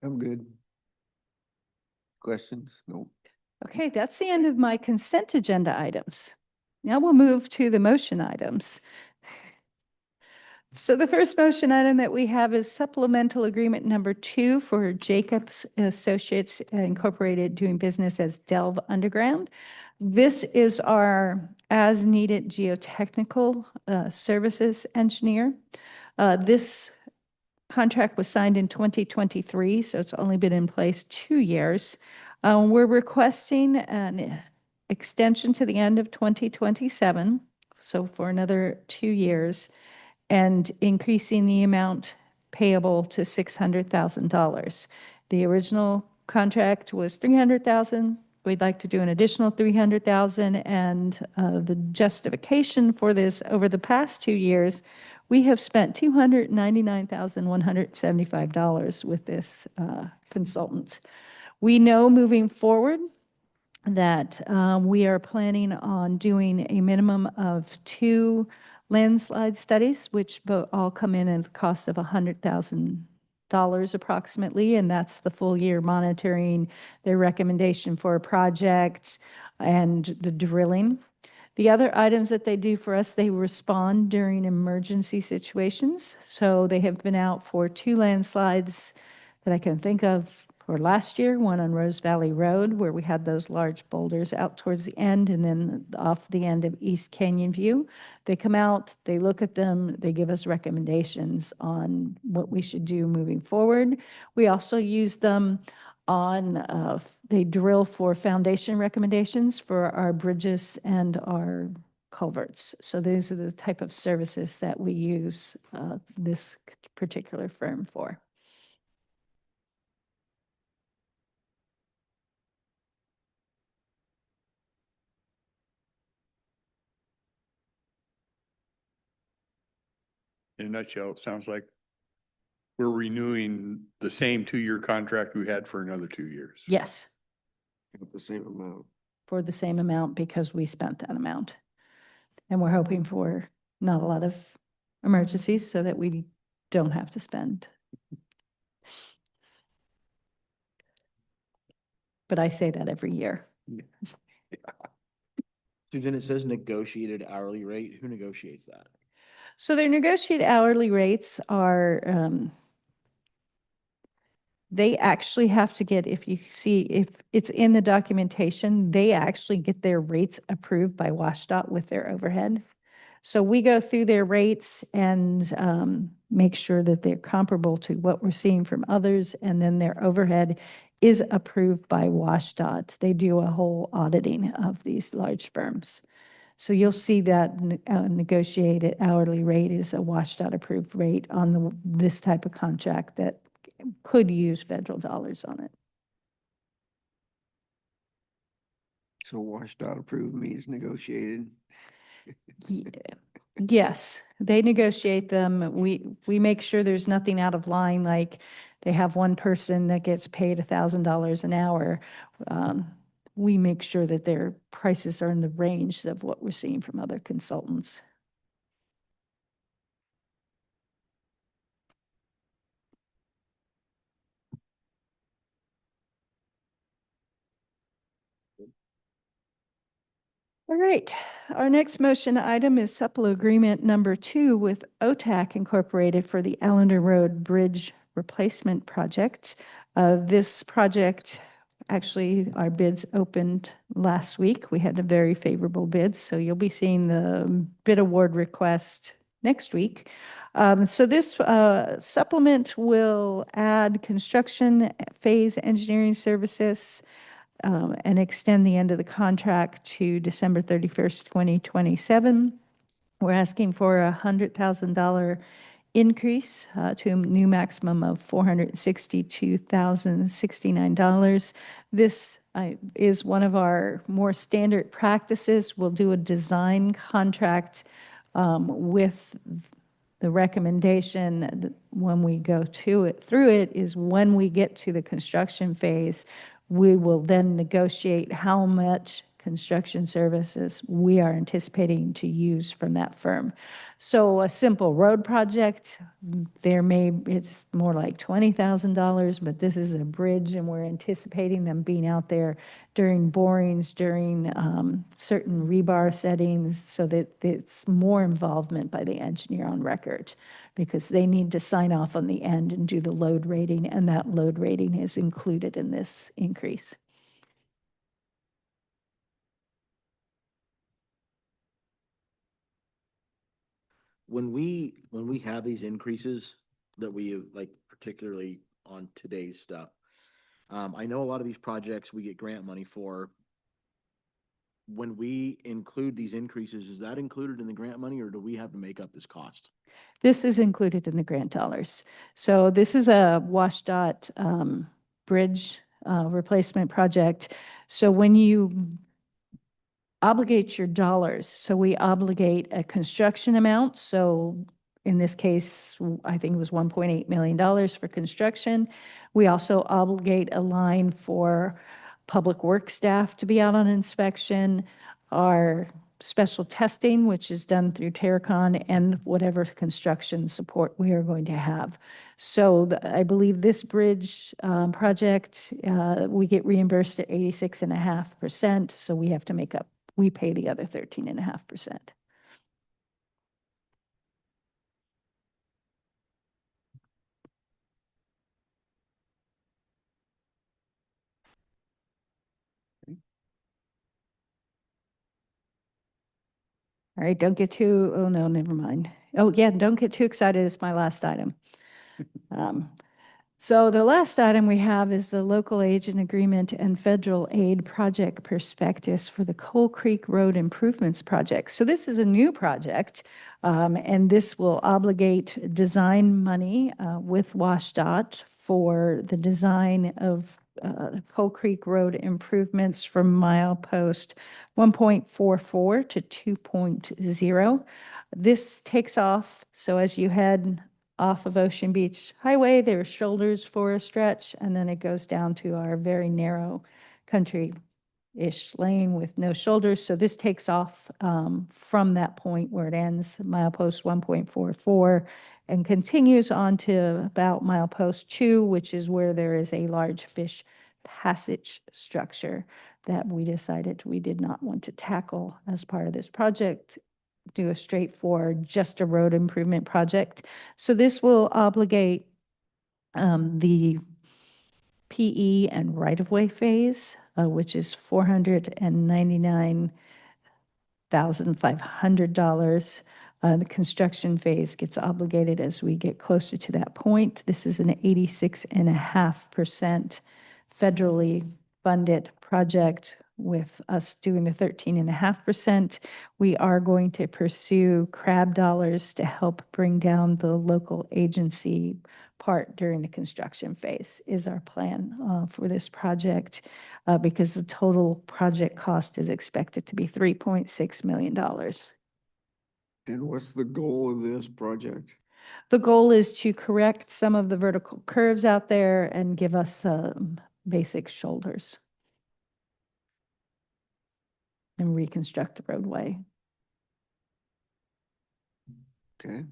I'm good. Questions? No. Okay, that's the end of my consent agenda items. Now we'll move to the motion items. So the first motion item that we have is supplemental agreement number 2 for Jacobs Associates Incorporated, doing business as Delve Underground. This is our as-needed geotechnical services engineer. This contract was signed in 2023, so it's only been in place 2 years. We're requesting an extension to the end of 2027, so for another 2 years, and increasing the amount payable to $600,000. The original contract was $300,000. we'd like to do an additional 300,000. And the justification for this, over the past 2 years, we have spent $299,175 with this consultant. We know moving forward that we are planning on doing a minimum of 2 landslide studies, which all come in at the cost of $100,000 approximately, and that's the full year monitoring, their recommendation for a project, and the drilling. The other items that they do for us, they respond during emergency situations. So they have been out for 2 landslides that I can think of for last year, one on Rose Valley Road where we had those large boulders out towards the end, and then off the end of East Canyon View. They come out, they look at them, they give us recommendations on what we should do moving forward. We also use them on, they drill for foundation recommendations for our bridges and our culverts. So these are the type of services that we use this particular firm for. In a nutshell, it sounds like we're renewing the same 2-year contract we had for another 2 years. Yes, With the same amount. for the same amount because we spent that amount. And we're hoping for not a lot of emergencies so that we don't have to spend. But I say that every year. Susan, it says negotiated hourly rate. Who negotiates that? So their negotiated hourly rates are, they actually have to get, if you see, if it's in the documentation, they actually get their rates approved by WashDOT with their overhead. So we go through their rates and make sure that they're comparable to what we're seeing from others, and then their overhead is approved by WashDOT. They do a whole auditing of these large firms. So you'll see that negotiated hourly rate is a WashDOT approved rate on this type of contract that could use federal dollars on it. So WashDOT approved means negotiated. Yes, they negotiate them. We make sure there's nothing out of line, like they have one person that gets paid $1,000 an hour. We make sure that their prices are in the range of what we're seeing from other consultants. All right, our next motion item is supplemental agreement number 2 with OTAC Incorporated for the Allender Road Bridge Replacement Project. This project, actually, our bids opened last week. We had a very favorable bid, so you'll be seeing the bid award request next week. So this supplement will add construction phase engineering services and extend the end of the contract to December 31st, 2027. We're asking for a $100,000 increase to a new maximum of $462,069. This is one of our more standard practices. We'll do a design contract with the recommendation that when we go through it is when we get to the construction phase, we will then negotiate how much construction services we are anticipating to use from that firm. So a simple road project, it's more like $20,000, but this is a bridge and we're anticipating them being out there during borings, during certain rebar settings, so that it's more involvement by the engineer on record, because they need to sign off on the end and do the load rating, and that load rating is included in this increase. When we have these increases that we like, particularly on today's stuff, I know a lot of these projects we get grant money for. When we include these increases, is that included in the grant money, or do we have to make up this cost? This is included in the grant dollars. So this is a WashDOT bridge replacement project. So when you obligate your dollars, so we obligate a construction amount. So in this case, I think it was $1.8 million for construction. We also obligate a line for public works staff to be out on inspection, our special testing, which is done through Terracon, and whatever construction support we are going to have. So I believe this bridge project, we get reimbursed at 86.5%. So we have to make up, we pay the other 13.5%. All right, don't get too, oh no, never mind. Oh yeah, don't get too excited. It's my last item. So the last item we have is the local agent agreement and federal aid project prospectus for the Coal Creek Road Improvements Project. So this is a new project, and this will obligate design money with WashDOT for the design of Coal Creek Road improvements from milepost 1.44 to 2.0. This takes off, so as you head off of Ocean Beach Highway, there are shoulders for a stretch, and then it goes down to our very narrow country-ish lane with no shoulders. So this takes off from that point where it ends, milepost 1.44, and continues on to about milepost 2, which is where there is a large fish passage structure that we decided we did not want to tackle as part of this project, do a straightforward, just a road improvement project. So this will obligate the PE and right-of-way phase, which is $499,500. The construction phase gets obligated as we get closer to that point. This is an 86.5% federally funded project with us doing the 13.5%. We are going to pursue CRAB dollars to help bring down the local agency part during the construction phase is our plan for this project because the total project cost is expected to be $3.6 million. And what's the goal of this project? The goal is to correct some of the vertical curves out there and give us basic shoulders and reconstruct the roadway. Okay.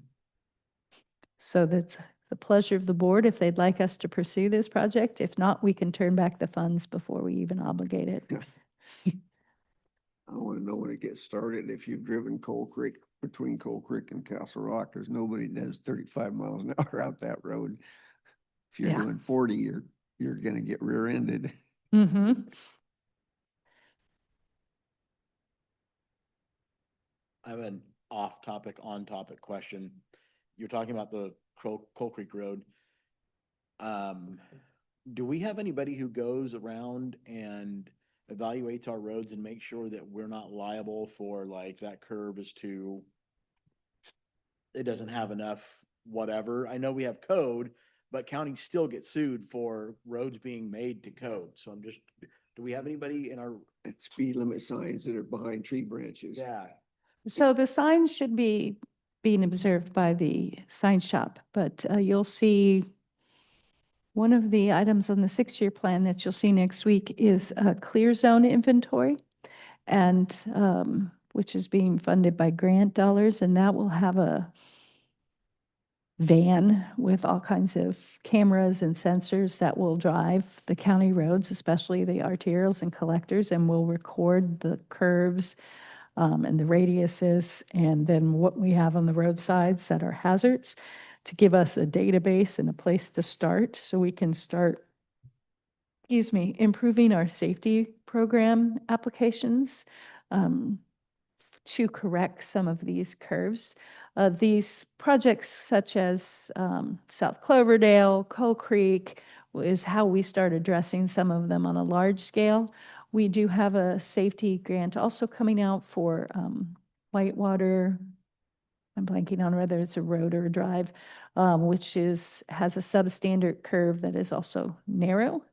So that's the pleasure of the board if they'd like us to pursue this project. If not, we can turn back the funds before we even obligate it. I want to know when it gets started. If you've driven Coal Creek, between Coal Creek and Castle Rock, there's nobody that does 35 miles an hour out that road. If you're Yeah. doing 40, you're gonna get rear-ended. Mm-hmm. I have an off-topic, on-topic question. You're talking about the Coal Creek Road. Do we have anybody who goes around and evaluates our roads and makes sure that we're not liable for like that curb is too, it doesn't have enough whatever? I know we have code, but counties still get sued for roads being made to code. So I'm just, do we have anybody in our, And speed limit signs that are behind tree branches. yeah, So the signs should be being observed by the sign shop, but you'll see one of the items on the 6-year plan that you'll see next week is a clear zone inventory, and which is being funded by grant dollars, and that will have a van with all kinds of cameras and sensors that will drive the county roads, especially the arterials and collectors, and will record the curves and the radiuses, and then what we have on the roadsides that are hazards to give us a database and a place to start so we can start, improving our safety program applications to correct some of these curves. These projects such as South Cloverdale, Coal Creek is how we start addressing some of them on a large scale. We do have a safety grant also coming out for Whitewater. I'm blanking on whether it's a road or a drive, which has a substandard curve that is also narrow.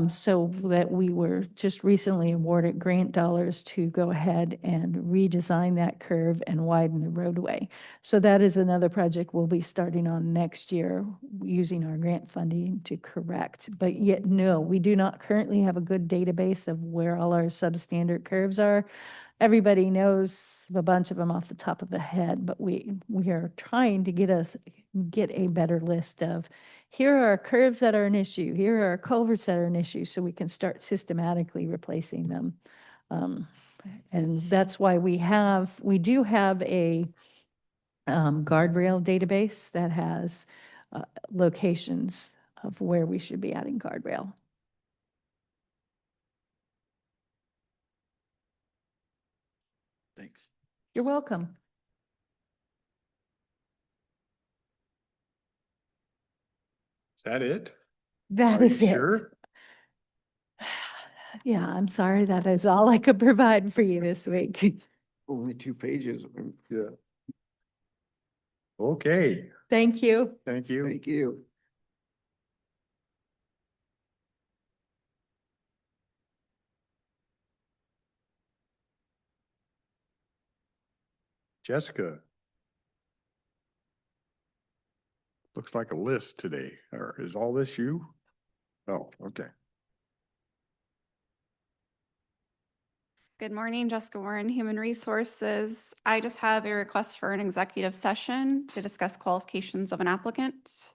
So that we were just recently awarded grant dollars to go ahead and redesign that curve and widen the roadway. So that is another project we'll be starting on next year using our grant funding to correct. But yet, no, we do not currently have a good database of where all our substandard curves are. Everybody knows a bunch of them off the top of the head, but we are trying to get a better list of, here are curves that are an issue, here are culverts that are an issue, so we can start systematically replacing them. And that's why we do have a guardrail database that has locations of where we should be adding guardrail. Thanks. You're welcome. Is that it? That Are you is it. sure? Yeah, I'm sorry. That is all I could provide for you this week. Only 2 pages. Yeah. Okay, Thank you. thank you. Thank you. Jessica. Looks like a list today, or is all this you? Oh, okay. Good morning, Jessica Warren, Human Resources. I just have a request for an executive session to discuss qualifications of an applicant.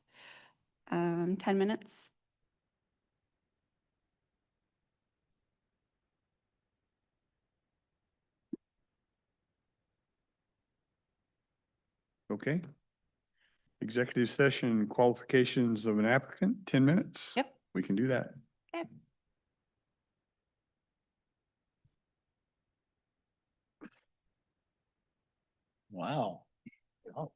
10 minutes. Okay. Executive session qualifications of an applicant, 10 minutes? Yep. We can do that. Okay. Wow. Oh.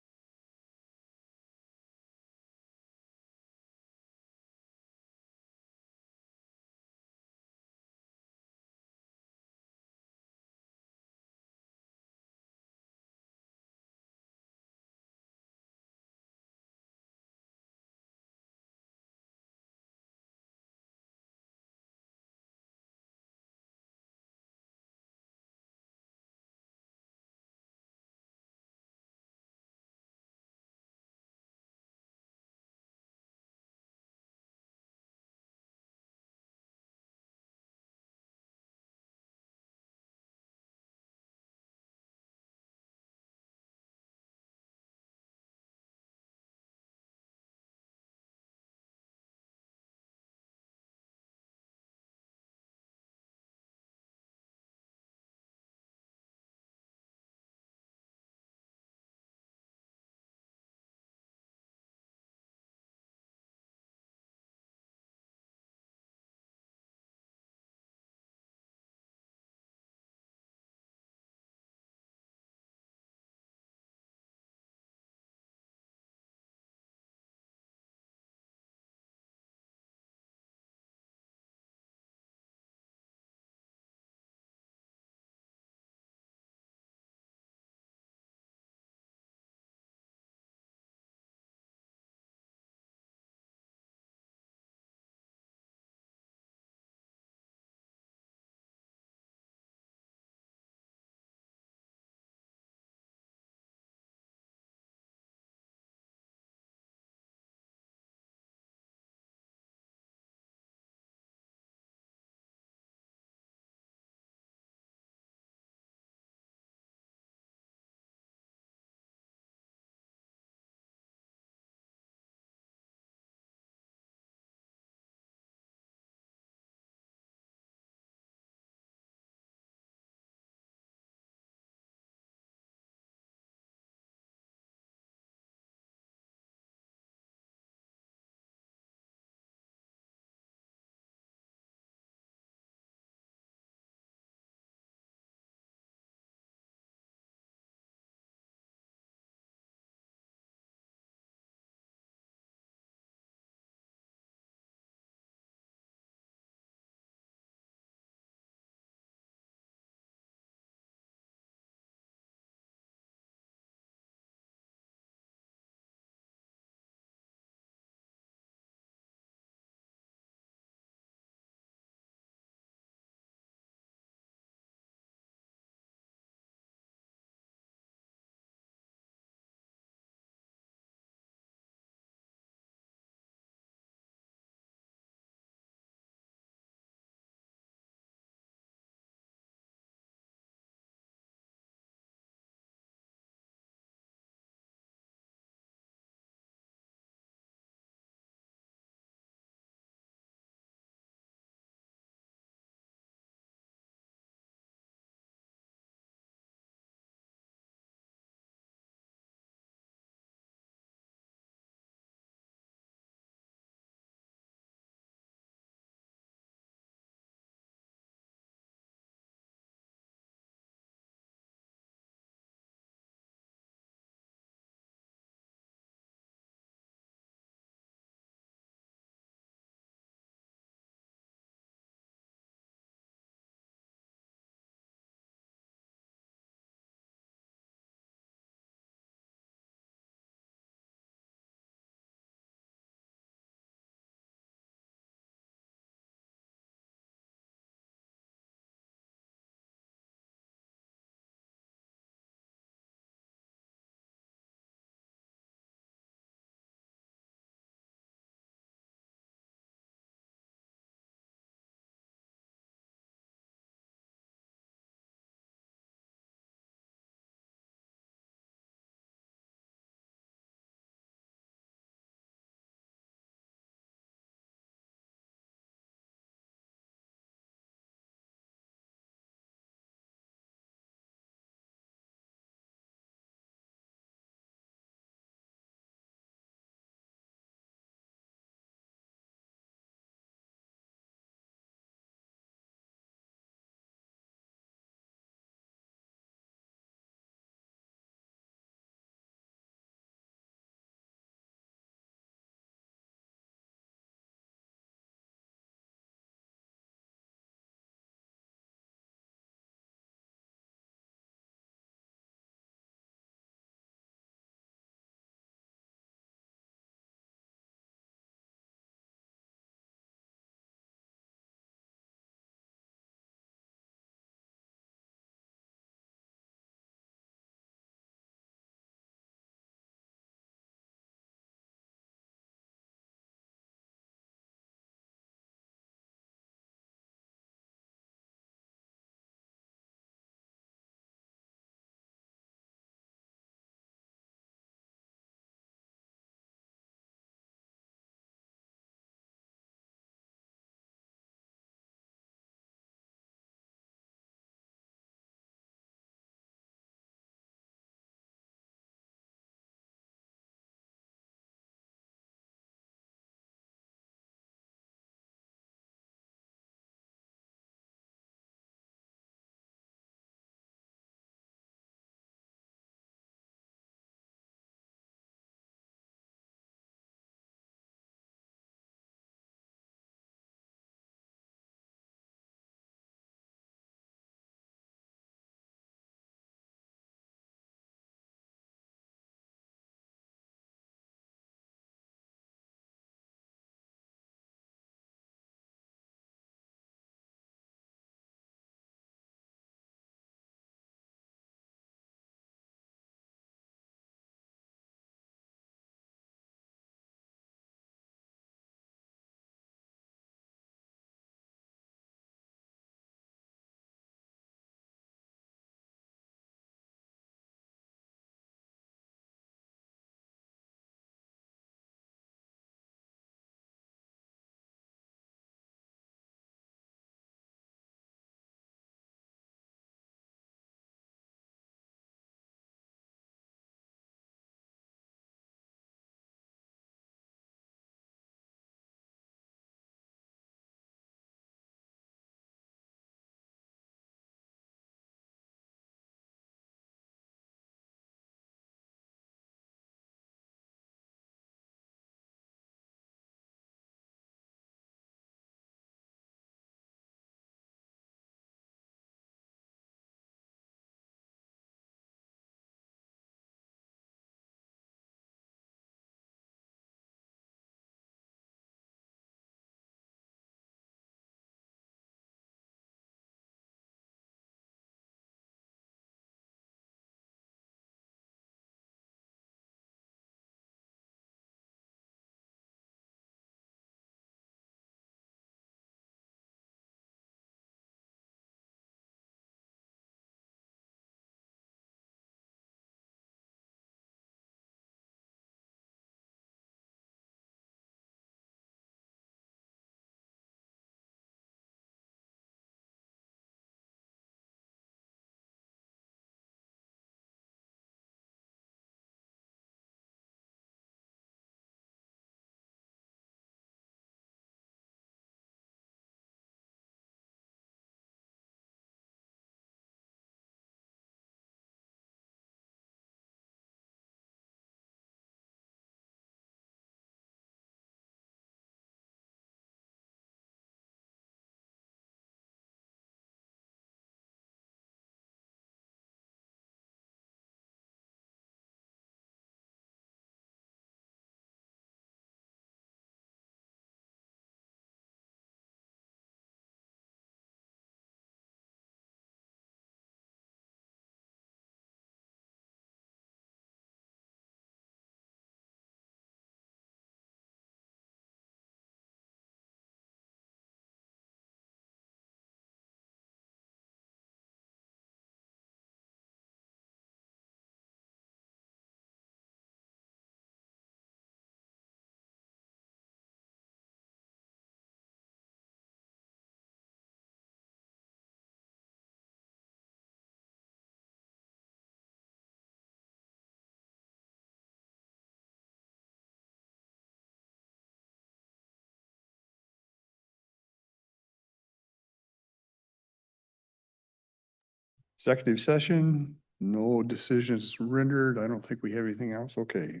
Executive session, no decisions rendered. I don't think we have anything else. Okay.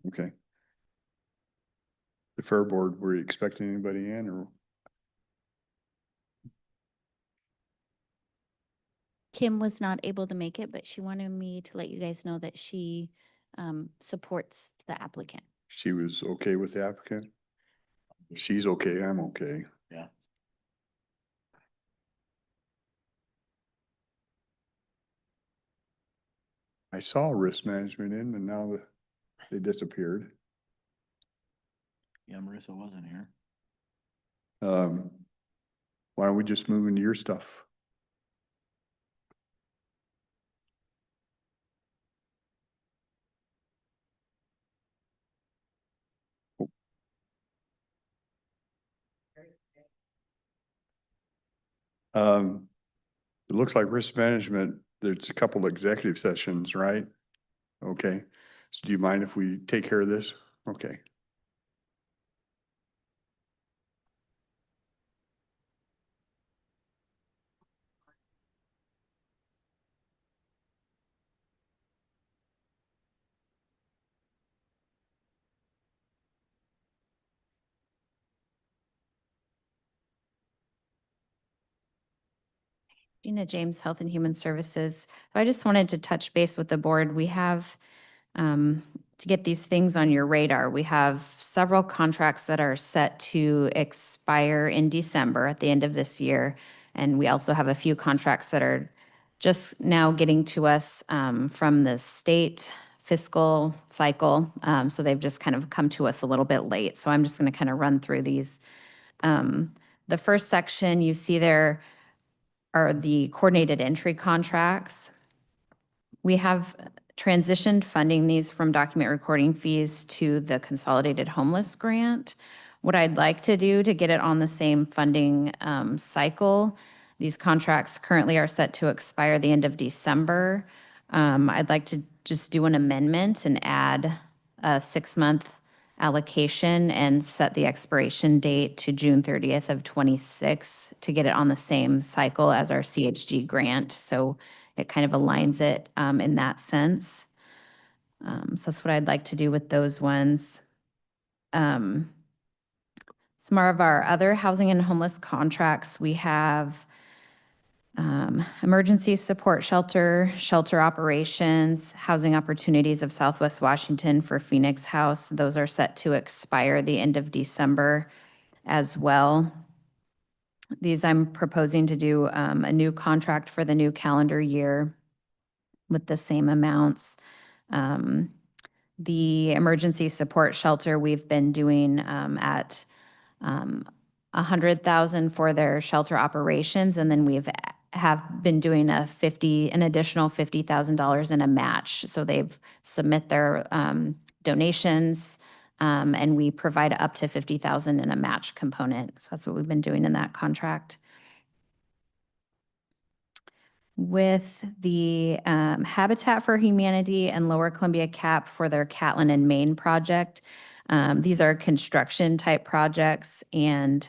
Okay. The Fair Board, were you expecting anybody in or? Kim was not able to make it, but she wanted me to let you guys know that she supports the applicant. She was okay with the applicant? She's okay, I'm okay. Yeah. I saw risk management in and now they disappeared. Yeah, Marissa wasn't here. Why don't we just move into your stuff? It looks like risk management, there's a couple executive sessions, right? Okay, so do you mind if we take care of this? Okay. Gina James, Health and Human Services. So I just wanted to touch base with the board. We have, to get these things on your radar, we have several contracts that are set to expire in December at the end of this year. And we also have a few contracts that are just now getting to us from the state fiscal cycle. So they've just kind of come to us a little bit late. So I'm just going to kind of run through these. The first section you see there are the coordinated entry contracts. We have transitioned funding these from document recording fees to the consolidated homeless grant. What I'd like to do to get it on the same funding cycle, these contracts currently are set to expire the end of December. I'd like to just do an amendment and add a 6-month allocation and set the expiration date to June 30th of 26 to get it on the same cycle as our CHG grant. So it kind of aligns it in that sense. So that's what I'd like to do with those ones. Some more of our other housing and homeless contracts, we have emergency support shelter, shelter operations, housing opportunities of Southwest Washington for Phoenix House. Those are set to expire the end of December as well. These I'm proposing to do a new contract for the new calendar year with the same amounts. The emergency support shelter we've been doing at 100,000 for their shelter operations, and then have been doing an additional $50,000 in a match. So they've submit their donations, and we provide up to 50,000 in a match component. So that's what we've been doing in that contract. With the Habitat for Humanity and Lower Columbia CAP for their Catlin and Maine project. These are construction type projects, and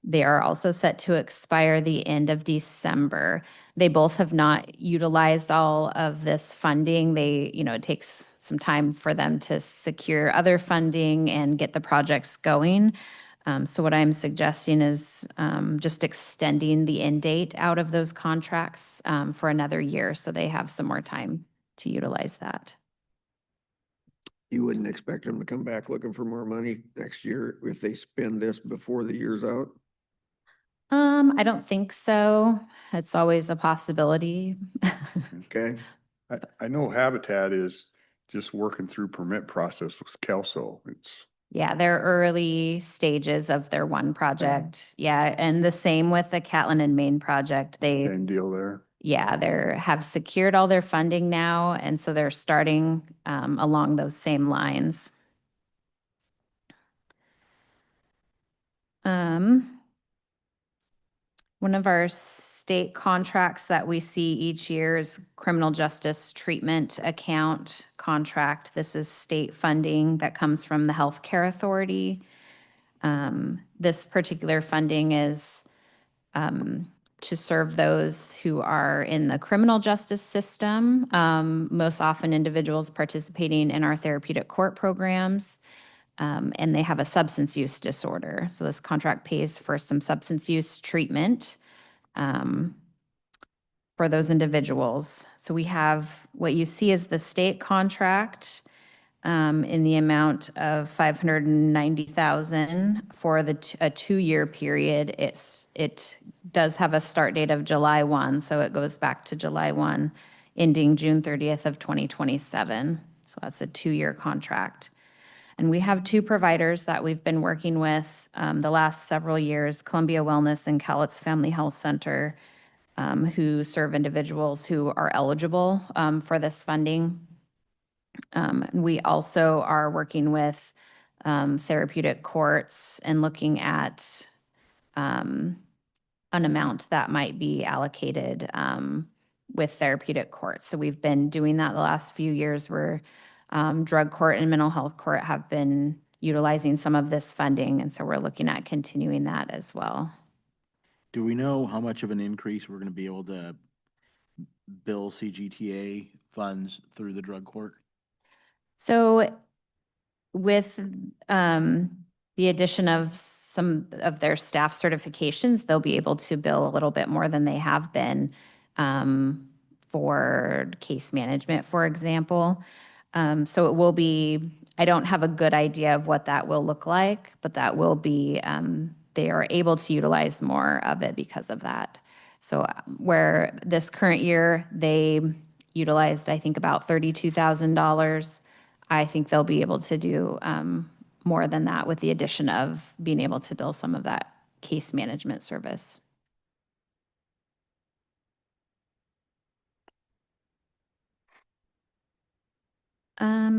they are also set to expire the end of December. They both have not utilized all of this funding. It takes some time for them to secure other funding and get the projects going. So what I'm suggesting is just extending the end date out of those contracts for another year, so they have some more time to utilize that. You wouldn't expect them to come back looking for more money next year if they spend this before the year's out? I don't think so. It's always a possibility. Okay, I know Habitat is just working through permit process with Kelso. It's, Yeah, they're early stages of their one project. Yeah, and the same with the Catlin and Maine project. They same deal there. have secured all their funding now, and so they're starting along those same lines. One of our state contracts that we see each year is criminal justice treatment account contract. This is state funding that comes from the Healthcare Authority. This particular funding is to serve those who are in the criminal justice system, most often individuals participating in our therapeutic court programs, and they have a substance use disorder. So this contract pays for some substance use treatment for those individuals. So we have, what you see is the state contract in the amount of 590,000 for a 2-year period. It does have a start date of July 1, so it goes back to July 1, ending June 30th of 2027. So that's a 2-year contract. And we have 2 providers that we've been working with the last several years, Columbia Wellness and Cowlitz Family Health Center, who serve individuals who are eligible for this funding. We also are working with therapeutic courts and looking at an amount that might be allocated with therapeutic courts. So we've been doing that the last few years where drug court and mental health court have been utilizing some of this funding. And so we're looking at continuing that as well. Do we know how much of an increase we're going to be able to bill CGTA funds through the drug court? So with the addition of some of their staff certifications, they'll be able to bill a little bit more than they have been for case management, for example. So it will be, I don't have a good idea of what that will look like, but that will be, they are able to utilize more of it because of that. So where this current year, they utilized, I think, about $32,000. I think they'll be able to do more than that with the addition of being able to bill some of that case management service.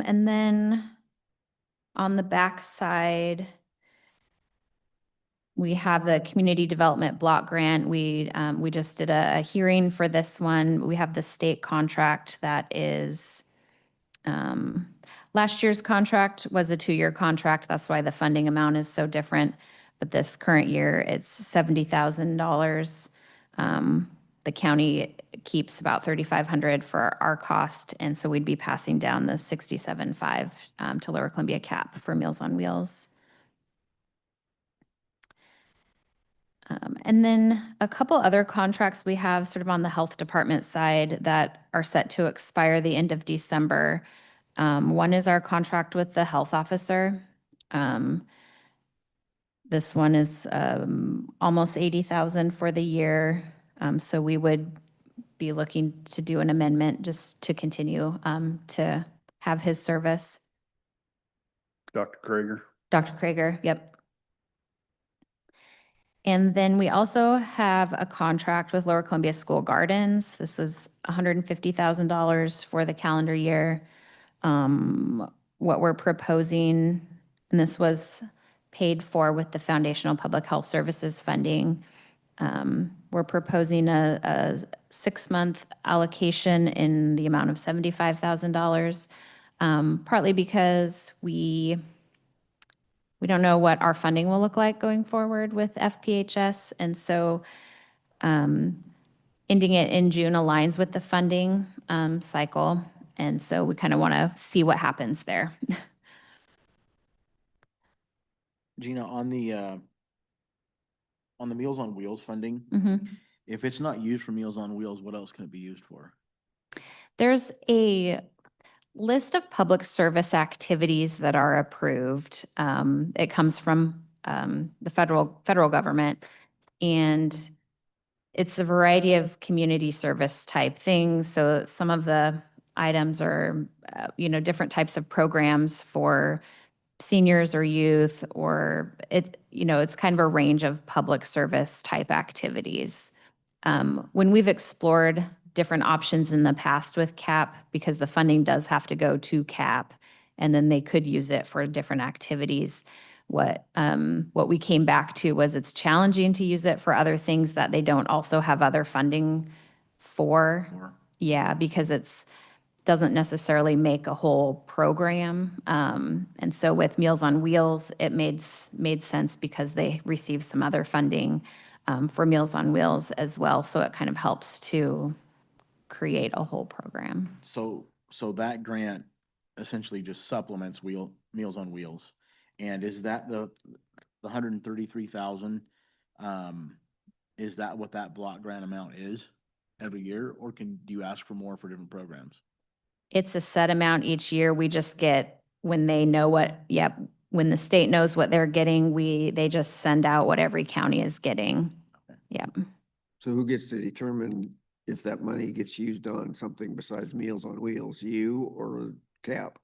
And then on the back side, we have the community development block grant. We just did a hearing for this one. We have the state contract that is, last year's contract was a 2-year contract. That's why the funding amount is so different. But this current year, it's $70,000. The county keeps about $3,500 for our cost. And so we'd be passing down the $67,500 to Lower Columbia CAP for Meals on Wheels. And then a couple other contracts we have sort of on the health department side that are set to expire the end of December. One is our contract with the health officer. This one is almost $80,000 for the year. So we would be looking to do an amendment just to continue to have his service. Dr. Krager. Dr. Krager, yep. And then we also have a contract with Lower Columbia School Gardens. This is $150,000 for the calendar year. What we're proposing, and this was paid for with the Foundational Public Health Services funding, we're proposing a 6-month allocation in the amount of $75,000, partly because we don't know what our funding will look like going forward with FPHS. And so ending it in June aligns with the funding cycle. And so we kind of want to see what happens there. Gina, on the Meals on Wheels funding, if it's not used for Meals on Wheels, what else can it be used for? There's a list of public service activities that are approved. It comes from the federal government, and it's a variety of community service type things. So some of the items are, different types of programs for seniors or youth, or it's kind of a range of public service type activities. When we've explored different options in the past with CAP, because the funding does have to go to CAP, and then they could use it for different activities, what we came back to was it's challenging to use it for other things that they don't also have other funding for. Or- Yeah, because doesn't necessarily make a whole program. And so with Meals on Wheels, it made sense because they received some other funding for Meals on Wheels as well. So it kind of helps to create a whole program. So that grant essentially just supplements Meals on Wheels. And is that the 133,000? Is that what that block grant amount is every year, or do you ask for more for different programs? It's a set amount each year. We just get, when they know when the state knows what they're getting, they just send out what every county is getting. Yep. So who gets to determine if that money gets used on something besides Meals on Wheels, you or CAP?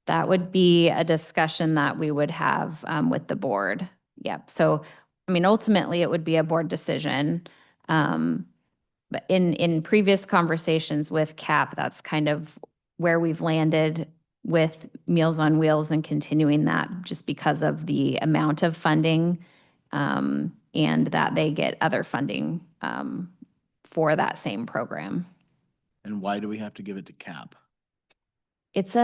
That would be a discussion that we would have with the board. Yep. So, I mean, ultimately, it would be a board decision. But in previous conversations with CAP, that's kind of where we've landed with Meals on Wheels and continuing that just because of the amount of funding and that they get other funding for that same program. And why do we have to give it to CAP? It's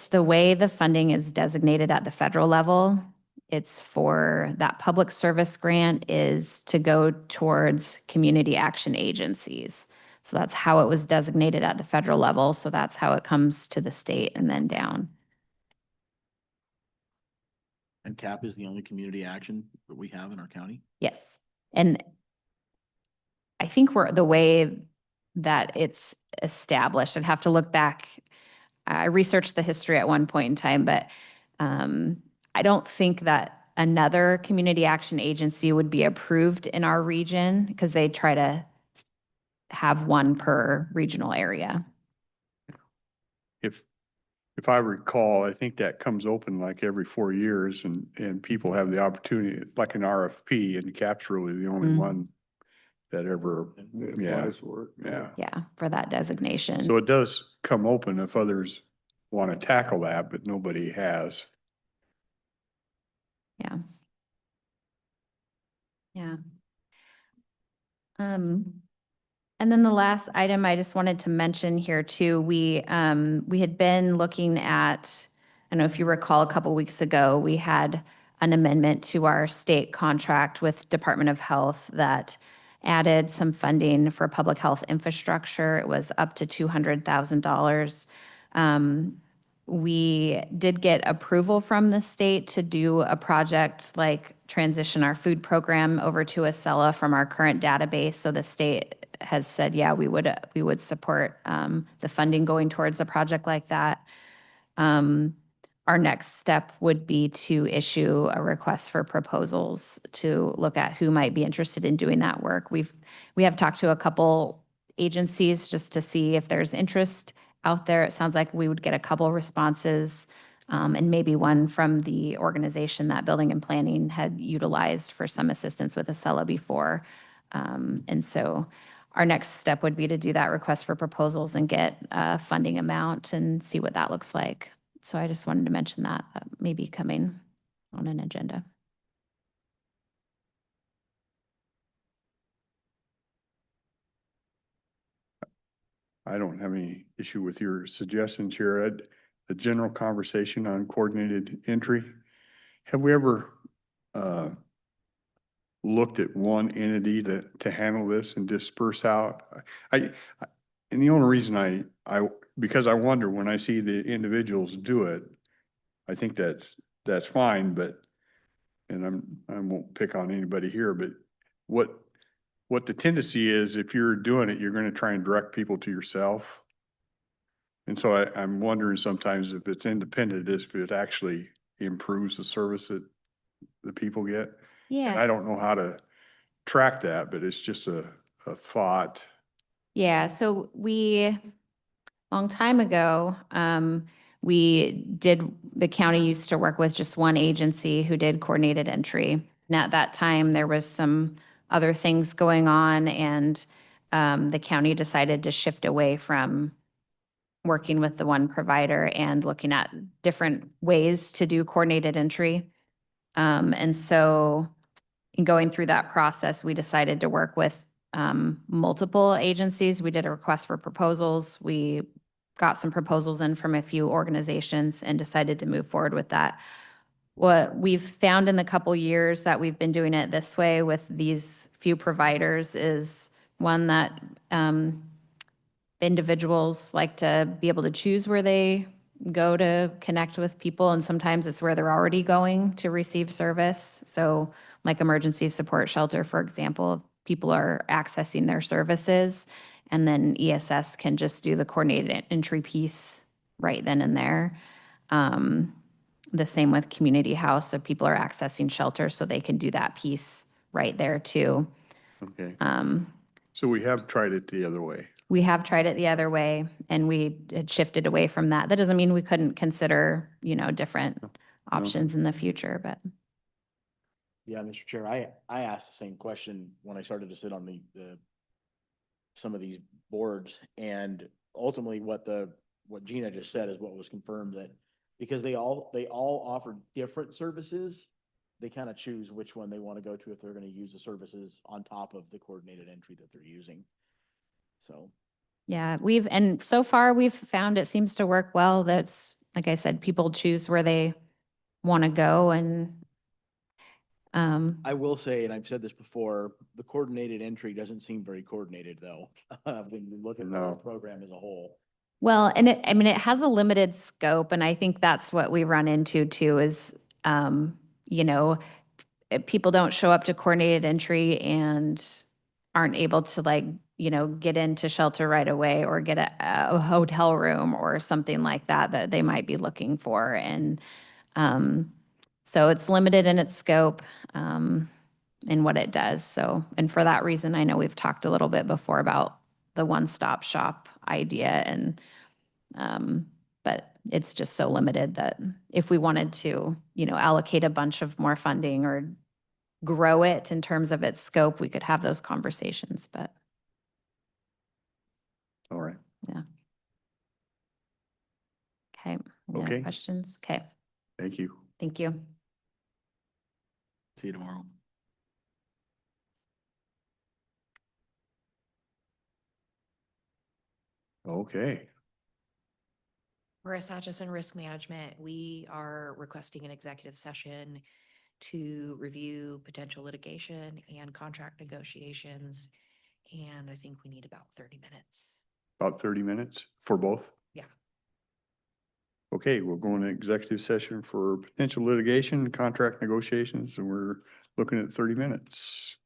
the way the funding is designated at the federal level. It's for that public service grant is to go towards community action agencies. So that's how it was designated at the federal level. So that's how it comes to the state and then down. And CAP is the only community action that we have in our county? Yes. And I think the way that it's established, I'd have to look back. I researched the history at one point in time, but I don't think that another community action agency would be approved in our region because they try to have one per regional area. If I recall, I think that comes open like every 4 years and people have the opportunity, like an RFP, and CAP's really the only Mhm. one that ever, That yeah, applies for it. yeah. Yeah, for that designation. So it does come open if others want to tackle that, but nobody has. Yeah. Yeah. And then the last item I just wanted to mention here too, we had been looking at, I don't know if you recall, a couple weeks ago, we had an amendment to our state contract with Department of Health that added some funding for public health infrastructure. It was up to $200,000. We did get approval from the state to do a project like transition our food program over to Acela from our current database. So the state has said, yeah, we would support the funding going towards a project like that. Our next step would be to issue a request for proposals to look at who might be interested in doing that work. We have talked to a couple agencies just to see if there's interest out there. It sounds like we would get a couple responses and maybe one from the organization that Building and Planning had utilized for some assistance with Acela before. And so our next step would be to do that request for proposals and get a funding amount and see what that looks like. So I just wanted to mention that may be coming on an agenda. I don't have any issue with your suggestions here, Ed. The general conversation on coordinated entry. Have we ever looked at one entity to handle this and disperse out? And the only reason because I wonder when I see the individuals do it, I think that's fine, but, and I won't pick on anybody here, but what the tendency is, if you're doing it, you're going to try and direct people to yourself. And so I'm wondering sometimes if it's independent, if it actually improves the service that the people get. And I don't know how to track that, but it's just a thought. Yeah, so long time ago, the county used to work with just one agency who did coordinated entry. And at that time, there was some other things going on and the county decided to shift away from working with the one provider and looking at different ways to do coordinated entry. And so in going through that process, we decided to work with multiple agencies. We did a request for proposals. We got some proposals in from a few organizations and decided to move forward with that. What we've found in the couple years that we've been doing it this way with these few providers is one that individuals like to be able to choose where they go to connect with people, and sometimes it's where they're already going to receive service. So like emergency support shelter, for example, people are accessing their services, and then ESS can just do the coordinated entry piece right then and there. The same with community house, so people are accessing shelter, so they can do that piece right there too. Okay. So we have tried it the other way. We have tried it the other way, and we had shifted away from that. That doesn't mean we couldn't consider, different options in the future, but. Yeah, Mr. Chair, I asked the same question when I started to sit on some of these boards, and ultimately what Gina just said is what was confirmed, that because they all offer different services, they kind of choose which one they want to go to if they're going to use the services on top of the coordinated entry that they're using. So. Yeah, and so far we've found it seems to work well. That's, like I said, people choose where they want to go, and I will say, and I've said this before, the coordinated entry doesn't seem very coordinated though, when you look at the whole program as a whole. well, and it has a limited scope, and I think that's what we run into too is, people don't show up to coordinated entry and aren't able to get into shelter right away or get a hotel room or something like that they might be looking for. And so it's limited in its scope in what it does. So, and for that reason, I know we've talked a little bit before about the one-stop shop idea, and but it's just so limited that if we wanted to, allocate a bunch of more funding or grow it in terms of its scope, we could have those conversations, but All right. yeah. Okay. Any other Okay. questions? Okay. Thank you. Thank you. See you tomorrow. Okay. Marissa Hutchison, Risk Management. We are requesting an executive session to review potential litigation and contract negotiations. And I think we need about 30 minutes. About 30 minutes for both? Yeah. Okay, we're going to executive session for potential litigation, contract negotiations, and we're looking at 30 minutes.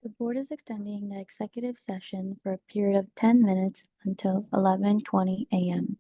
The board is extending the executive session for a period of 10 minutes until 11:20 a.m.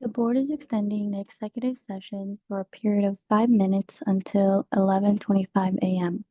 The board is extending the executive session for a period of 5 minutes until 11:25 a.m.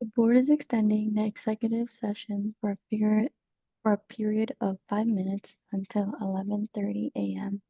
The board is extending the executive session for a period of 5 minutes until 11:30 a.m.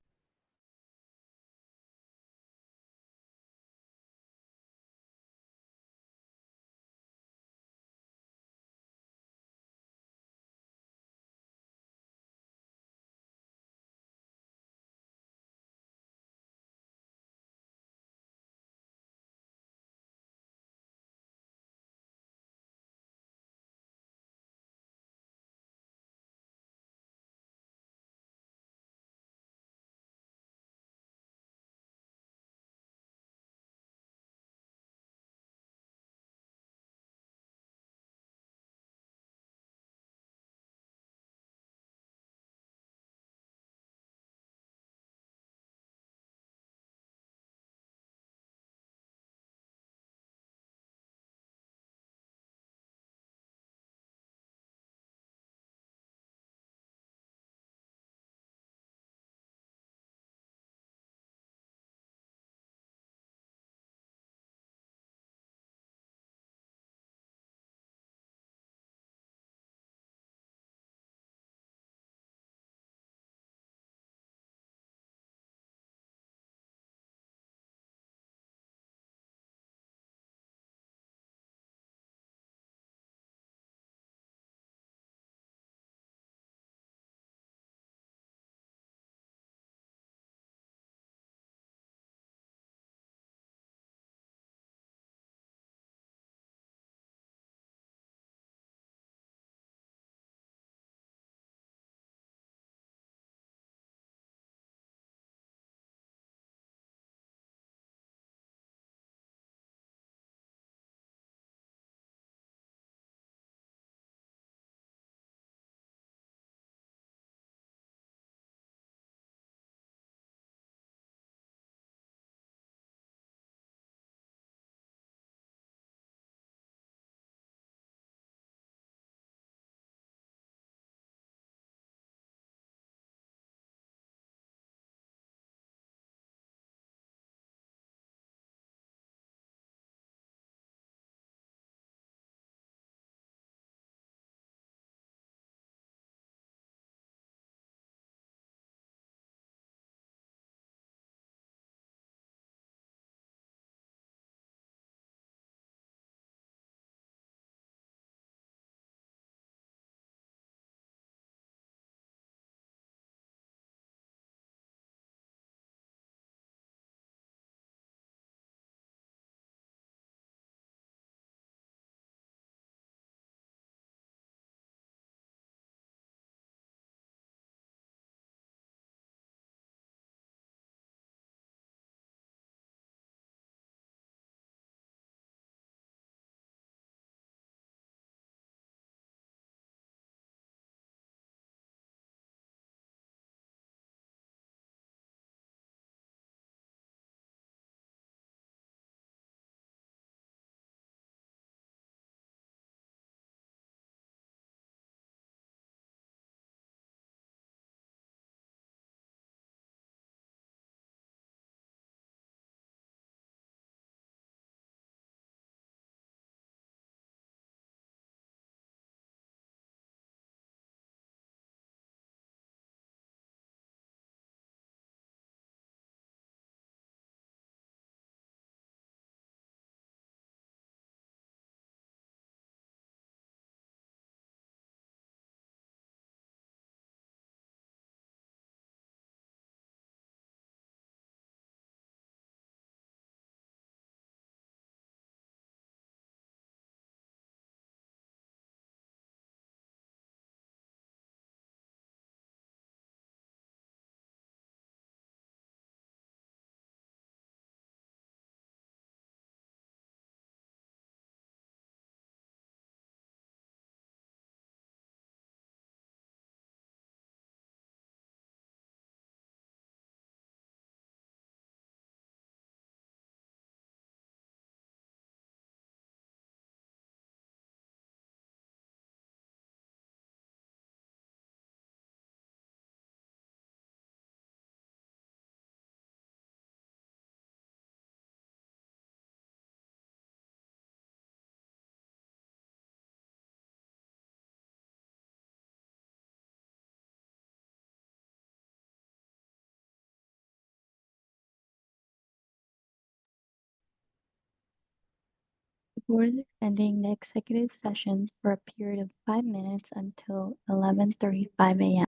board is ending the executive session for a period of 5 minutes until 11:35 a.m.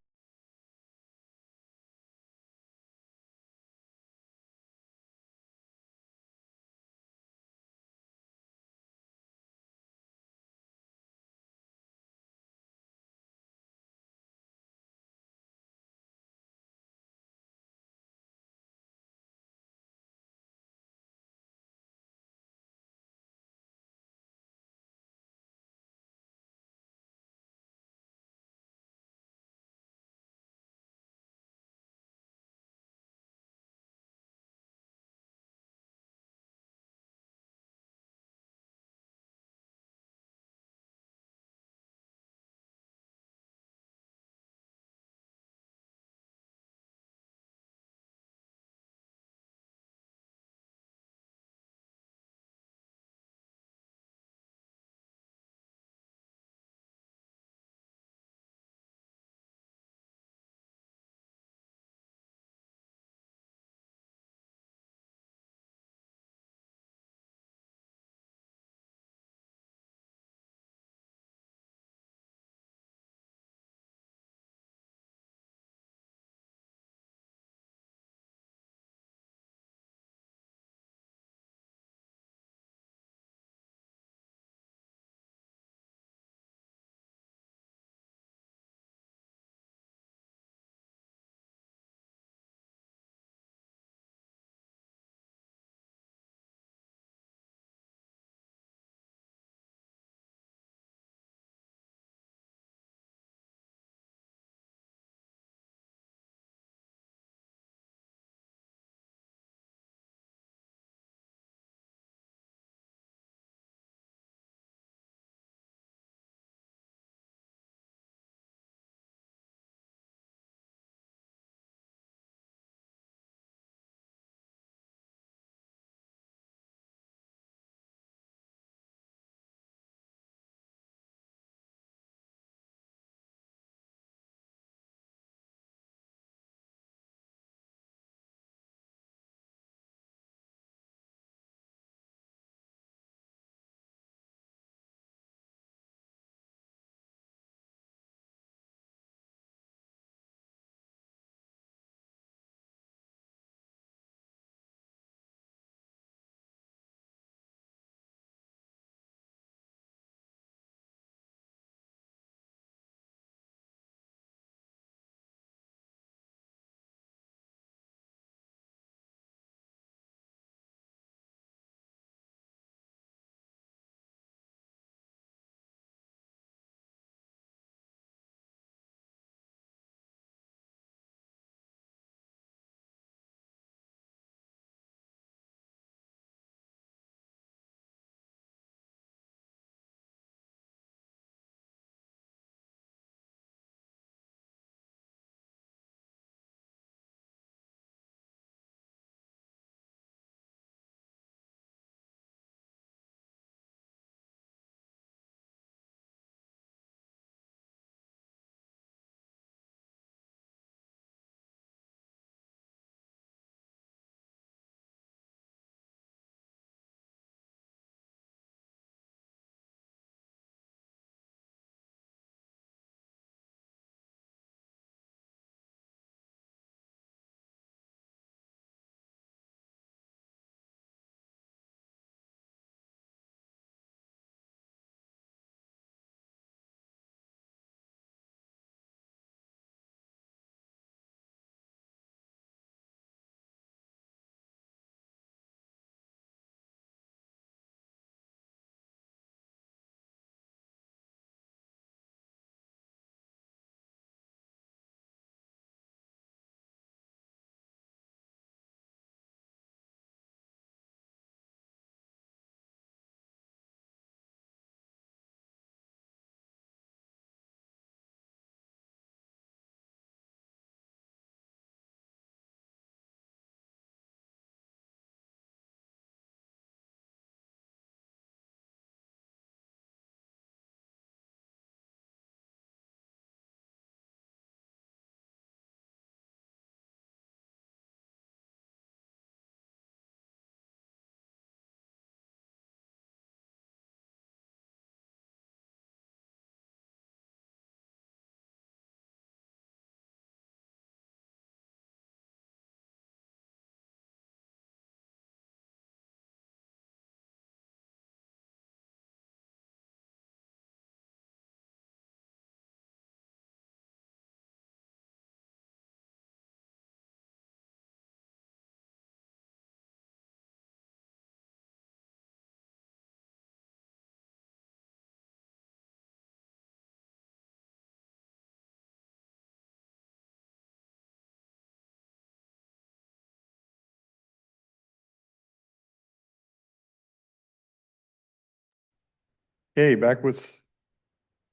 Okay, back with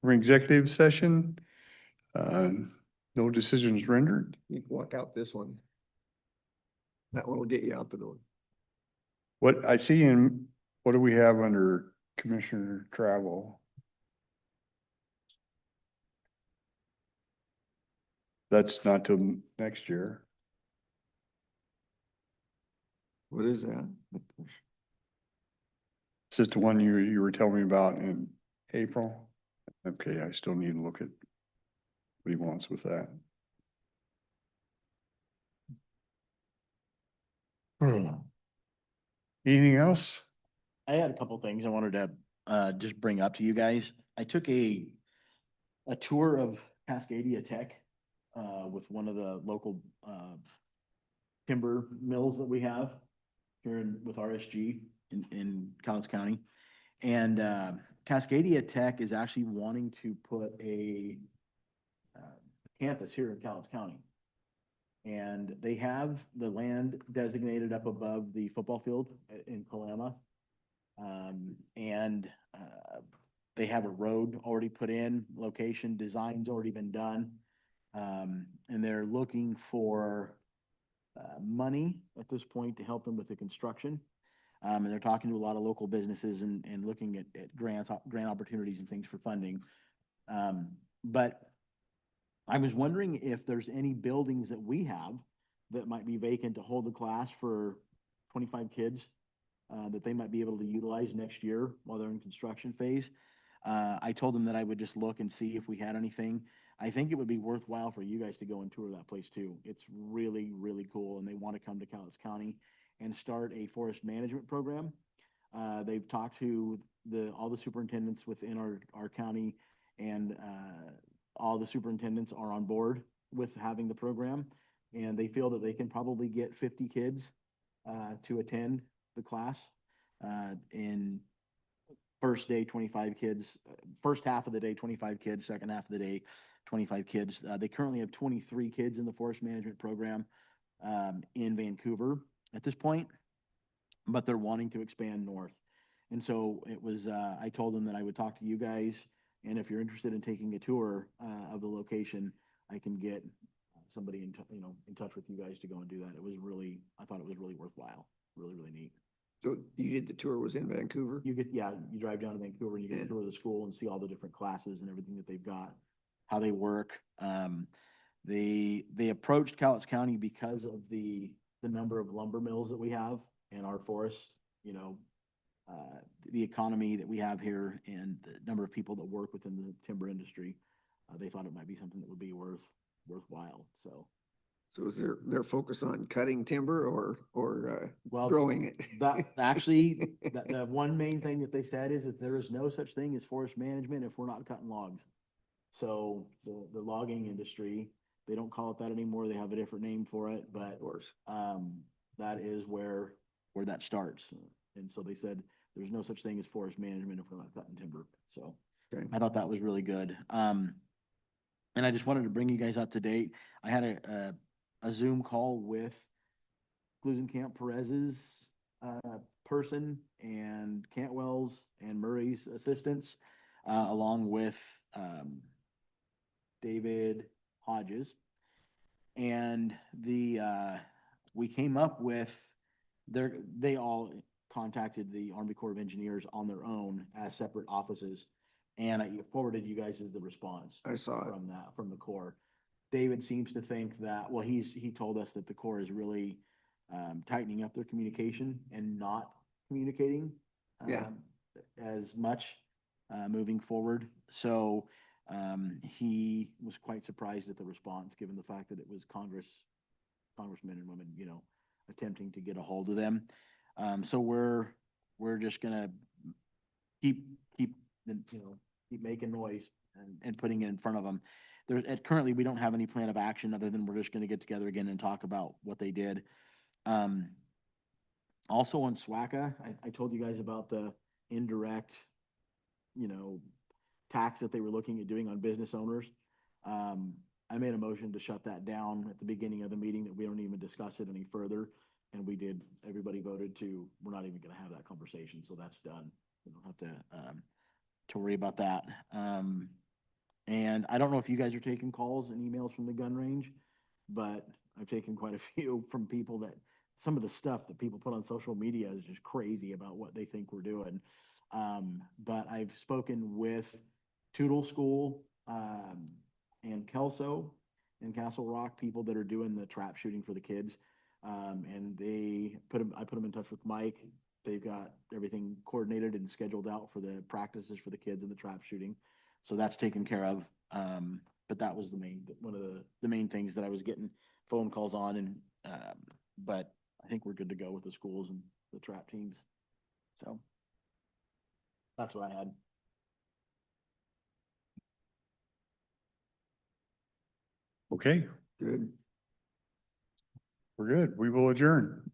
our executive session. No decisions rendered. You can walk out this one. That one will get you out the door. What I see in, what do we have under Commissioner Travel? That's not till next year. What is that? Is this the one you were telling me about in April? Okay, I still need to look at what he wants with that. Anything else? I had a couple things I wanted to just bring up to you guys. I took a tour of Cascadia Tech with one of the local timber mills that we have here with RSG in Cowlitz County. And Cascadia Tech is actually wanting to put a campus here in Cowlitz County. And they have the land designated up above the football field in Kalama. And they have a road already put in, location design's already been done. And they're looking for money at this point to help them with the construction. And they're talking to a lot of local businesses and looking at grant opportunities and things for funding. But I was wondering if there's any buildings that we have that might be vacant to hold a class for 25 kids that they might be able to utilize next year while they're in construction phase. I told them that I would just look and see if we had anything. I think it would be worthwhile for you guys to go and tour that place too. It's really, really cool, and they want to come to Cowlitz County and start a forest management program. They've talked to all the superintendents within our county, and all the superintendents are on board with having the program, and they feel that they can probably get 50 kids to attend the class. In first day, 25 kids, first half of the day, 25 kids, second half of the day, 25 kids. They currently have 23 kids in the forest management program in Vancouver at this point, but they're wanting to expand north. And so it was, I told them that I would talk to you guys, and if you're interested in taking a tour of the location, I can get somebody in touch with you guys to go and do that. It was really, I thought it was really worthwhile, really, really neat. So you did the tour was in Vancouver? You drive down to Vancouver and you get a tour of the school and see all the different classes and everything that they've got, how they work. They approached Cowlitz County because of the number of lumber mills that we have in our forest, the economy that we have here and the number of people that work within the timber industry. They thought it might be something that would be worthwhile. So is their focus on cutting timber or well, growing it? That actually, the one main thing that they said is that there is no such thing as forest management if we're not cutting logs. So the logging industry, they don't call it that anymore. They have a different name for it, but that is where that starts. And so they said there's no such thing as forest management if we're not cutting timber. So Okay. I thought that was really good. And I just wanted to bring you guys up to date. I had a Zoom call with Glusenkamp Perez's person and Cantwell's and Murray's assistants, along with David Hodges. And we came up with they all contacted the Army Corps of Engineers on their own as separate offices. And I forwarded you guys as the response. I saw it. From the Corps. David seems to think that, well, he told us that the Corps is really tightening up their communication and not communicating as much moving forward. So he was quite surprised at the response, given the fact that it was congressmen and women, attempting to get a hold of them. So we're just gonna keep making noise and putting it in front of them. Currently, we don't have any plan of action other than we're just going to get together again and talk about what they did. Also on SWACA, I told you guys about the indirect, tax that they were looking at doing on business owners. I made a motion to shut that down at the beginning of the meeting, that we don't even discuss it any further. And we did, everybody voted we're not even going to have that conversation. So that's done. We don't have to to worry about that. And I don't know if you guys are taking calls and emails from the gun range, but I've taken quite a few from people that some of the stuff that people put on social media is just crazy about what they think we're doing. But I've spoken with Toodle School, and Kelso and Castle Rock, people that are doing the trap shooting for the kids. And I put them in touch with Mike. They've got everything coordinated and scheduled out for the practices for the kids and the trap shooting. So that's taken care of. But that was one of the main things that I was getting phone calls on. And, but I think we're good to go with the schools and the trap teams. So that's what I had. Okay, Good. we're good. We will adjourn.